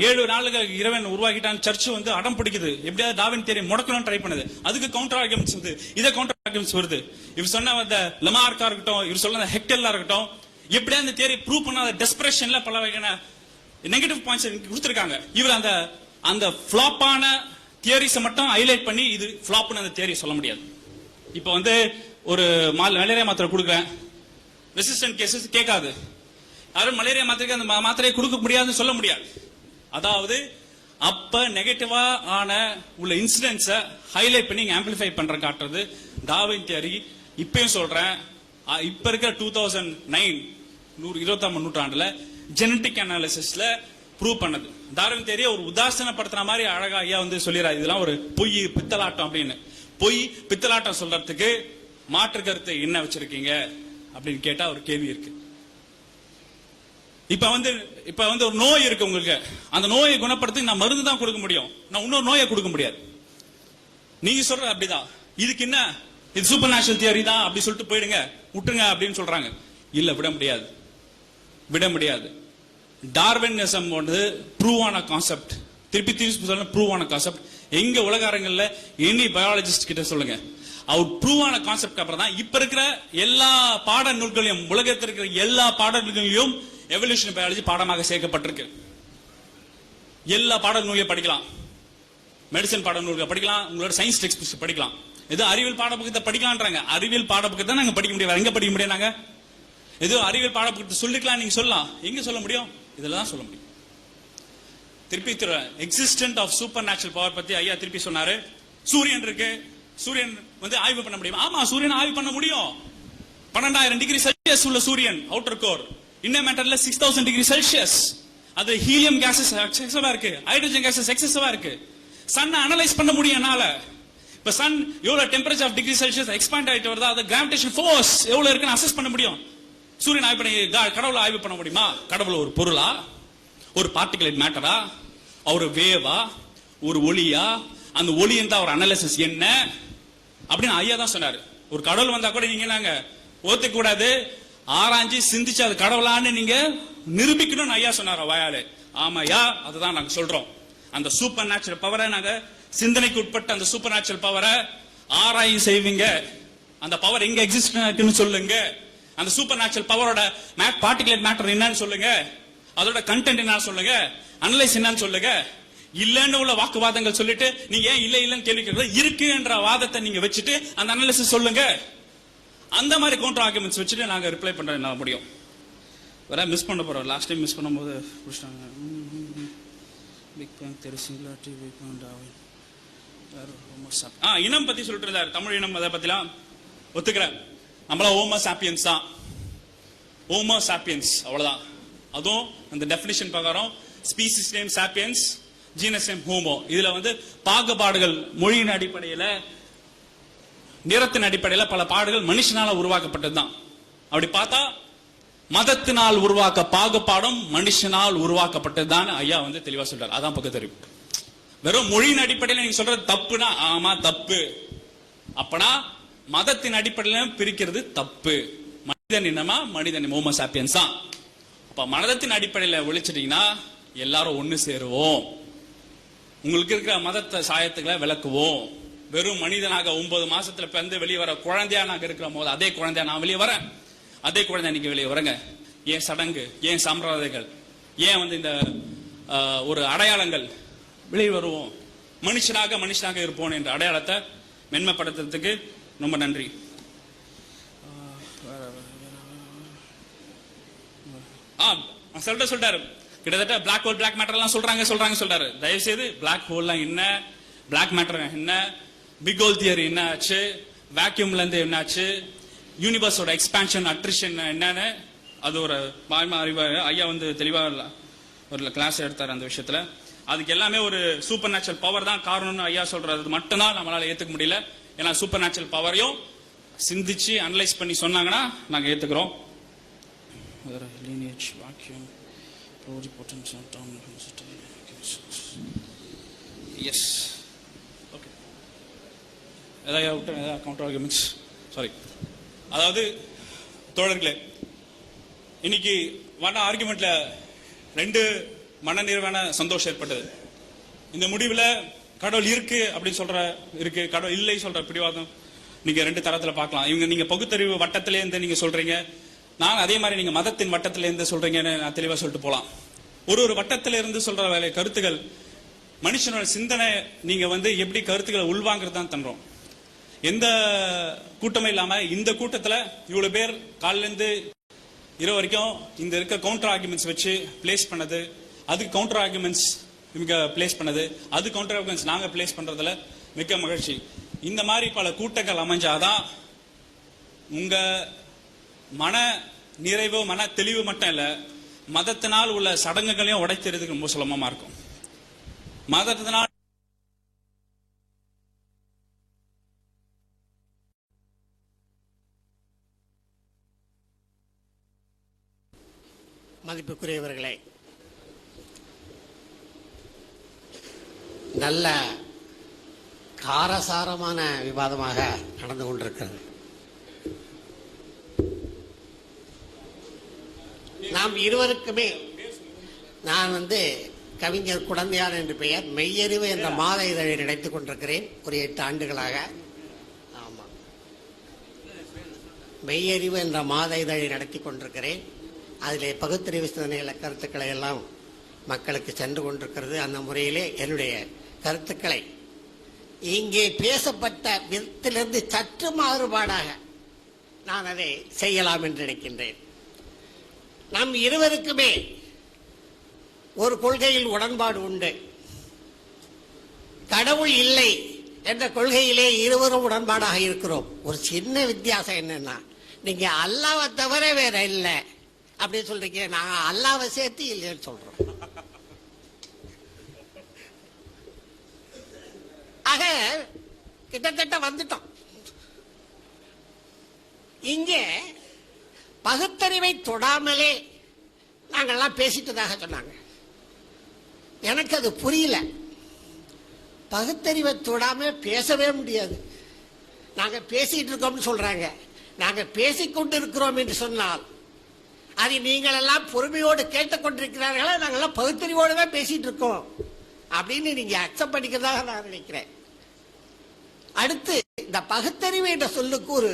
Speaker 4: 7 நாளுக்கு இறைவன் உருவாக்கிட்டான். சர்ச் வந்து அடம் பிடிக்குது, எப்படியாவது டார்வின் தியரி முடக்கணும்னு ட்ரை பண்ணுது. அதுக்கு கவுண்டர் ஆர்குமெண்ட்ஸ் வருது, இதை கவுண்டர் ஆர்குமெண்ட்ஸ் வருது. இவர் சொன்ன அந்த லமார்க்கா இருக்கட்டும், இவர் சொன்ன ஹெக்டெல்லா இருக்கட்டும், எப்படியா இந்த தியரி ப்ரூவ் பண்ணாத டெஸ்பரேஷன்ல பல வகையான நெகட்டிவ் பாயிண்ட்ஸ் கொடுத்திருக்காங்க. இவர் அந்த ஃபிளாப்பான தியரிஸை மட்டும் ஹைலைட் பண்ணி இது ஃபிளாப்னு அந்த தியரி சொல்ல முடியாது. இப்ப வந்து ஒரு மலேரியா மாத்திரை கொடுக்குறேன், ரெசிஸ்டன்ட் கேசஸ் கேட்காது. யாரும் மலேரியா மாத்திரைக்கு அந்த மாத்திரையை கொடுக்க முடியாதுன்னு சொல்ல முடியாது. அதாவது அப்ப நெகட்டிவா ஆன உள்ள இன்சிடென்ட்ஸை ஹைலைட் பண்ணி ஆம்பிளிஃபை பண்ற காட்டுறது டார்வின் தியரி. இப்பயும் சொல்றேன், இப்ப இருக்கிற 2009 20ஆம் நூற்றாண்டுல ஜெனடிக் அனாலிசிஸ்ல ப்ரூவ் பண்ணது. டார்வின் தியரியை ஒரு உதாசனப்படுத்துற மாதிரி அழகா ஐயா வந்து சொல்லிடுறாரு, இதெல்லாம் ஒரு பொய் பித்தலாட்டம் அப்படின்னு. பொய் பித்தலாட்டம் சொல்றதுக்கு மாற்று கருத்து என்ன வச்சிருக்கீங்க அப்படின்னு கேட்டா ஒரு கேள்வி இருக்கு. இப்ப வந்து ஒரு நோய் இருக்கு உங்களுக்கு, அந்த நோயை குணப்படுத்த நான் மருந்து தான் கொடுக்க முடியும், நான் இன்னொரு நோயை கொடுக்க முடியாது. நீங்க சொல்ற அப்படிதான், இதுக்கு என்ன இது சூப்பர் நேச்சுரல் தியரி தான் அப்படி சொல்லிட்டு போயிடுங்க விட்டுருங்க அப்படின்னு சொல்றாங்க. இல்ல, விட முடியாது. டார்வினிசம் வந்து ப்ரூவ் ஆன கான்செப்ட், திருப்பி சொல்ல ப்ரூவ் ஆன கான்செப்ட். எங்க உலக அரங்கல்ல எனி பயாலஜிஸ்ட் கிட்ட சொல்லுங்க, அவர் ப்ரூவ் ஆன கான்செப்ட் அப்புறம் தான் இப்ப இருக்கிற எல்லா பாட நூல்களையும், உலகத்தில் இருக்கிற எல்லா பாட நூல்களையும் எவல்யூஷன் பயாலஜி பாடமாக சேர்க்கப்பட்டிருக்கு. எல்லா பாட நூலையும் படிக்கலாம், மெடிசன் பாட நூல்களை படிக்கலாம், உங்களோட சயின்ஸ் டெக்ஸ்ட் புக்ஸ் படிக்கலாம். ஏதோ அறிவியல் பாட புத்தகத்தை படிக்கலான்றாங்க. அறிவியல் பாட புத்தகத்தை நாங்க படிக்க முடியாது. எங்க படிக்க முடியும்? நாங்க ஏதோ அறிவியல் பாட புத்தகத்தை சொல்லிக்கலாம், நீங்க சொல்லலாம். எங்க சொல்ல முடியும்? இதுல தான் சொல்ல முடியும். திருப்பி existent of super natural power பத்தி ஐயா திருப்பி சொன்னாரு. சூரியன் இருக்கு, சூரியன் வந்து ஆய்வு பண்ண முடியும். ஆமா, சூரியன் ஆய்வு பண்ண முடியும். 12,000 டிகிரி செல்சியஸ் உள்ள சூரியன் அவுட்டர் கோர், இன்னும் மேட்டர்ல 6000 டிகிரி செல்சியஸ். அது ஹீலியம் கேசஸ் எக்ஸஸவா இருக்கு, ஹைட்ரஜன் கேசஸ் எக்ஸஸவா இருக்கு. சன் அனலைஸ் பண்ண முடியும் என்னால. இப்ப சன் எவ்வளவு temperature of degree Celsius expand ஆயிட்டு வருதா, அது கிராவிடேஷன் ஃபோர்ஸ் எவ்வளவு இருக்குன்னு அசஸ் பண்ண முடியும். சூரியன் ஆய்வு பண்ணி கடவுளை ஆய்வு பண்ண முடியுமா? கடவுள் ஒரு பொருளா, ஒரு பார்ட்டிகுலேட் மேட்டரா, ஒரு வேவா, ஒரு ஒளியா, அந்த ஒளி இருந்தா ஒரு அனாலிசிஸ் என்ன அப்படின்னு ஐயா தான் சொன்னாரு. ஒரு கடவுள் வந்தா கூட நீங்க நாங்க ஒத்துக்க கூடாது, ஆராய்ச்சி சிந்திச்சு அது கடவுளான்னு நீங்க நிரூபிக்கணும்னு ஐயா சொன்னார் வாயாலே. ஆமாயா, அதுதான் நாங்க சொல்றோம். அந்த சூப்பர் நேச்சுரல் பவரை நாங்க சிந்தனைக்கு உட்பட்ட அந்த சூப்பர் நேச்சுரல் பவரை ஆராய்ச்சி செய்வீங்க. அந்த பவர் எங்க எக்ஸிஸ்ட் இருக்குன்னு சொல்லுங்க. அந்த சூப்பர் நேச்சுரல் பவரோட பார்ட்டிகுலேட் மேட்டர் என்னன்னு சொல்லுங்க, அதோட கண்டென்ட் என்னன்னு சொல்லுங்க, அனலைஸ் என்னன்னு சொல்லுங்க. இல்லன்னு உள்ள வாக்குவாதங்கள் சொல்லிட்டு நீங்க ஏன் இல்லன்னு கேள்வி கேட்கறது, இருக்குன்ற வாதத்தை நீங்க வச்சுட்டு அந்த அனாலிசிஸ் சொல்லுங்க. அந்த மாதிரி கவுண்டர் ஆர்குமெண்ட்ஸ் வச்சுட்டு நாங்க ரிப்ளை பண்ற முடியும். வேற மிஸ் பண்ண போறோம். லாஸ்ட் டைம் மிஸ் பண்ணும்போது புடிச்சாங்க. Big bang theory, singularity, big bang Darwin. இனம் பத்தி சொல்லிட்டு இருந்தாரு. தமிழ் இனம் அதை பத்திலாம் ஒத்துக்கிறேன். நம்மள ஹோமோ சாப்பியன்ஸ் தான், ஹோமோ சாப்பியன்ஸ் அவ்வளவுதான். அதுவும் அந்த டெபினிஷன் பிரகாரம் species name sapiens, genus name homo. இதுல வந்து பாகுபாடுகள் மொழியின் அடிப்படையில, நிறத்தின் அடிப்படையில பல பாடுகள் மனுஷனால உருவாக்கப்பட்டதுதான். அப்படி பார்த்தா மதத்தினால் உருவாக்க பாகுபாடும் மனுஷனால் உருவாக்கப்பட்டதுதான் ஐயா வந்து தெளிவா சொல்றாரு. அதான் பகுத்தறிவு. வெறும் மொழியின் அடிப்படையில நீங்க சொல்றது தப்புனா ஆமா தப்பு, அப்பனா மதத்தின் அடிப்படையில பிரிக்கிறது தப்பு. மனிதன் இனமா மனிதன் ஹோமோ சாப்பியன்ஸ் தான். அப்ப மதத்தின் அடிப்படையில ஒழிச்சிட்டீங்கன்னா எல்லாரும் ஒண்ணு சேருவோம். உங்களுக்கு இருக்கிற மதத்தை சாயத்துக்களை விளக்குவோம். வெறும் மனிதனாக 9 மாசத்துல பிறந்து வெளியே வர குழந்தையா நாங்க இருக்கிற போது அதே குழந்தையா நான் வெளியே வரேன், அதே குழந்தை நீங்க வெளியே வரங்க. ஏன் சடங்கு, ஏன் சம்பிரதாயங்கள், ஏன் வந்து இந்த ஒரு அடையாளங்கள் வெளியே வருவோம், மனுஷனாக இருப்போம் என்ற அடையாளத்தை மென்மைப்படுத்துறதுக்கு ரொம்ப நன்றி. சொல்லிட்டாரு கிட்டத்தட்ட பிளாக் ஹோல் பிளாக் மேட்டர் எல்லாம் சொல்றாங்க. தயவு செய்து பிளாக் ஹோல்லாம் என்ன, பிளாக் மேட்டர் என்ன, பிக் ஹோல் தியரி என்ன ஆச்சு, வேக்யூம்ல இருந்து என்ன ஆச்சு, யூனிவர்ஸோட எக்ஸ்பான்ஷன் அட்ரிஷன் என்னன்னு அது ஒரு பாய்மா அறிவா ஐயா வந்து தெளிவா ஒரு கிளாஸ் எடுத்தாரு அந்த விஷயத்துல. அதுக்கு எல்லாமே ஒரு சூப்பர் நேச்சுரல் பவர் தான் காரணம்னு ஐயா சொல்றது மட்டும்தான் நம்மளால ஏத்துக்க முடியல. ஏன்னா சூப்பர் நேச்சுரல் பவரையும் சிந்திச்சு அனலைஸ் பண்ணி சொன்னாங்கன்னா நாங்க ஏத்துக்கிறோம். Yes okay. Counter arguments sorry. அதாவது தோழர்களே, இன்னைக்கு வந்த ஆர்குமெண்ட்ல 2 மனநிறைவான சந்தோஷம் ஏற்பட்டது. இந்த முடிவுல கடவுள் இருக்கு அப்படின்னு இருக்கு, கடவுள் இல்லை சொல்ற பிடிவாதம் நீங்க 2 தரத்துல பார்க்கலாம். நீங்க பகுத்தறிவு வட்டத்திலே இருந்து நீங்க சொல்றீங்க, நான் அதே மாதிரி நீங்க மதத்தின் வட்டத்தில இருந்து சொல்றீங்கன்னு நான் தெளிவா சொல்லிட்டு போலாம். ஒரு வட்டத்தில இருந்து சொல்ற கருத்துக்கள் மனுஷனோட சிந்தனை நீங்க வந்து எப்படி கருத்துக்களை உள்வாங்கிறது தான் தன்றோம். எந்த கூட்டமே இல்லாம இந்த கூட்டத்துல இவ்வளவு பேர் காலில இருந்து இரவு வரைக்கும் இந்த இருக்க கவுண்டர் ஆர்குமெண்ட்ஸ் வச்சு பிளேஸ் பண்ணது, அதுக்கு கவுண்டர் ஆர்குமெண்ட்ஸ் இவங்க பிளேஸ் பண்ணது, அது கவுண்டர் ஆர்குமெண்ட்ஸ் நாங்க பிளேஸ் பண்றதுல மிக்க மகிழ்ச்சி. இந்த மாதிரி பல கூட்டங்கள் அமைஞ்சாதான் உங்க மன நிறைவு மன தெளிவு மட்டும் இல்ல, மதத்தினால் உள்ள சடங்குகளையும் உடைத்தெறிறதுக்கு ரொம்ப சுலபமா இருக்கும். மதத்தினால்
Speaker 5: மதிப்புக்குரியவர்களே, நல்ல காரசாரமான விவாதமாக நடந்து கொண்டிருக்கிறது. நாம் இருவருக்குமே, நான் வந்து கவிஞர் குழந்தையார் என்று பெயர், மெய்யறிவு என்ற மாத இதழை நினைத்துக் கொண்டிருக்கிறேன் ஒரு 8 ஆண்டுகளாக. ஆமாம், மெய்யறிவு என்ற மாத இதழை நடத்தி கொண்டிருக்கிறேன். அதிலே பகுத்தறிவு சிந்தனைகள கருத்துக்களை எல்லாம் மக்களுக்கு சென்று கொண்டிருக்கிறது. அந்த முறையிலே என்னுடைய கருத்துக்களை இங்கே பேசப்பட்ட விதத்திலிருந்து சற்று மாறுபாடாக நான் அதை செய்யலாம் என்று நினைக்கின்றேன். நம் இருவருக்குமே ஒரு கொள்கையில் உடன்பாடு உண்டு. கடவுள் இல்லை என்ற கொள்கையிலே இருவரும் உடன்பாடாக இருக்கிறோம். ஒரு சின்ன வித்தியாசம் என்னன்னா, நீங்க அல்லாஹ்வை தவிர வேற இல்லை அப்படின்னு சொல்றீங்க, நாங்க அல்லாஹ்வை சேர்த்து இல்லைன்னு சொல்றோம். ஆக கிட்டத்தட்ட வந்துட்டோம். இங்கே பகுத்தறிவை தொடாமலே நாங்கள்லாம் பேசிட்டதாக சொன்னாங்க. எனக்கு அது புரியல. பகுத்தறிவை தொடாம பேசவே முடியாது. நாங்க பேசிட்டு இருக்கோம்னு சொல்றாங்க. நாங்க பேசிக்கொண்டு இருக்கிறோம் என்று சொன்னால் அதை நீங்கள் எல்லாம் பொறுமையோடு கேட்டுக்கொண்டிருக்கிறார்களா? நாங்கெல்லாம் பகுத்தறிவோடு தான் பேசிட்டு இருக்கோம் அப்படின்னு நீங்க அக்செப்ட் பண்ணிக்கிறதாக நான் நினைக்கிறேன். அடுத்து, இந்த பகுத்தறிவு என்ற சொல்லுக்கு ஒரு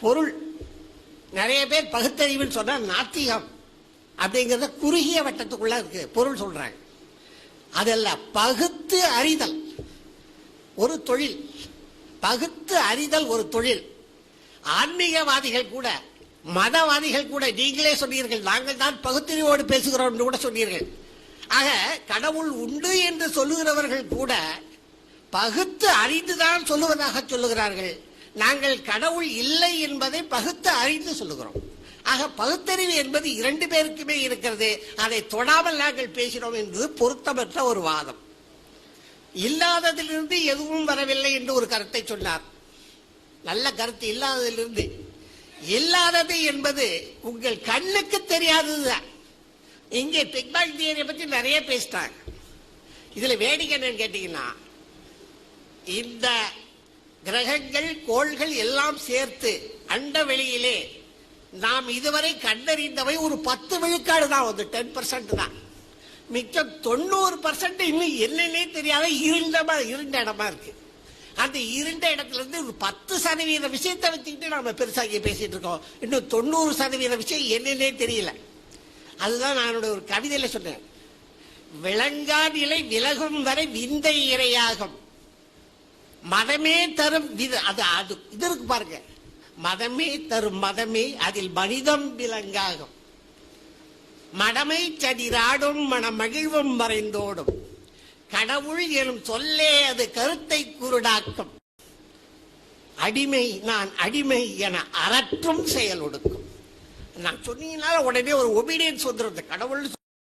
Speaker 5: பொருள், நிறைய பேர் பகுத்தறிவுன்னு சொன்னா நாத்திகம் அப்படிங்கிறத குறுகிய வட்டத்துக்குள்ள இருக்கு பொருள் சொல்றாங்க. அதல்ல, பகுத்து அறிதல் ஒரு தொழில். பகுத்து அறிதல் ஒரு தொழில். ஆன்மீகவாதிகள் கூட, மதவாதிகள் கூட, நீங்களே சொன்னீர்கள் நாங்கள் தான் பகுத்தறிவோடு பேசுகிறோம் என்று கூட சொன்னீர்கள். ஆக கடவுள் உண்டு என்று சொல்லுகிறவர்கள் கூட பகுத்து அறிந்துதான் சொல்லுவதாக சொல்லுகிறார்கள். நாங்கள் கடவுள் இல்லை என்பதை பகுத்து அறிந்து சொல்லுகிறோம். ஆக பகுத்தறிவு என்பது 2 பேருக்குமே இருக்கிறது. அதை தொடாமல் நாங்கள் பேசினோம் என்பது பொருத்தமற்ற ஒரு வாதம். இல்லாததிலிருந்து எதுவும் வரவில்லை என்று ஒரு கருத்தை சொன்னார். நல்ல கருத்து. இல்லாததிலிருந்து, இல்லாதது என்பது உங்கள் கண்ணுக்கு தெரியாததுதான். இங்கே பிக் பேங் தியரியை பற்றி நிறைய பேசிட்டாங்க. இதுல வேடிக்கை என்னன்னு கேட்டீங்கன்னா, இந்த கிரகங்கள் கோள்கள் எல்லாம் சேர்த்து அண்ட வெளியிலே நாம் இதுவரை கண்டறிந்தவை ஒரு 10 விழுக்காடு தான், வந்து 10% தான். மிச்சம் 90% இன்னும் என்னன்னே தெரியாத இருண்ட இடமா இருக்கு. அந்த இருண்ட இடத்துல இருந்து ஒரு 10% விஷயத்தை வச்சுக்கிட்டு நம்ம பெருசாகி பேசிட்டு இருக்கோம். இன்னும் 90% விஷயம் என்னன்னே தெரியல. அதுதான் நான் என்னோட ஒரு கவிதையில சொன்னேன். விளங்கா நிலை விலகும் வரை விந்தை இரையாகும், மதமே தரும் அது இது இருக்கு பாருங்க, மதமே தரும் மதமே அதில் மனிதம் விலங்காகும், மடமை சதிராடும் மனமகிழ்வும் மறைந்தோடும், கடவுள் எனும் சொல்லே அது கருத்தை குருடாக்கும், அடிமை நான் அடிமை என அறற்றும் செயல் ஒடுக்கும். நான் சொன்னீங்கனால உடனே ஒரு ஒபீடியன்ஸ் வந்துடும். கடவுள்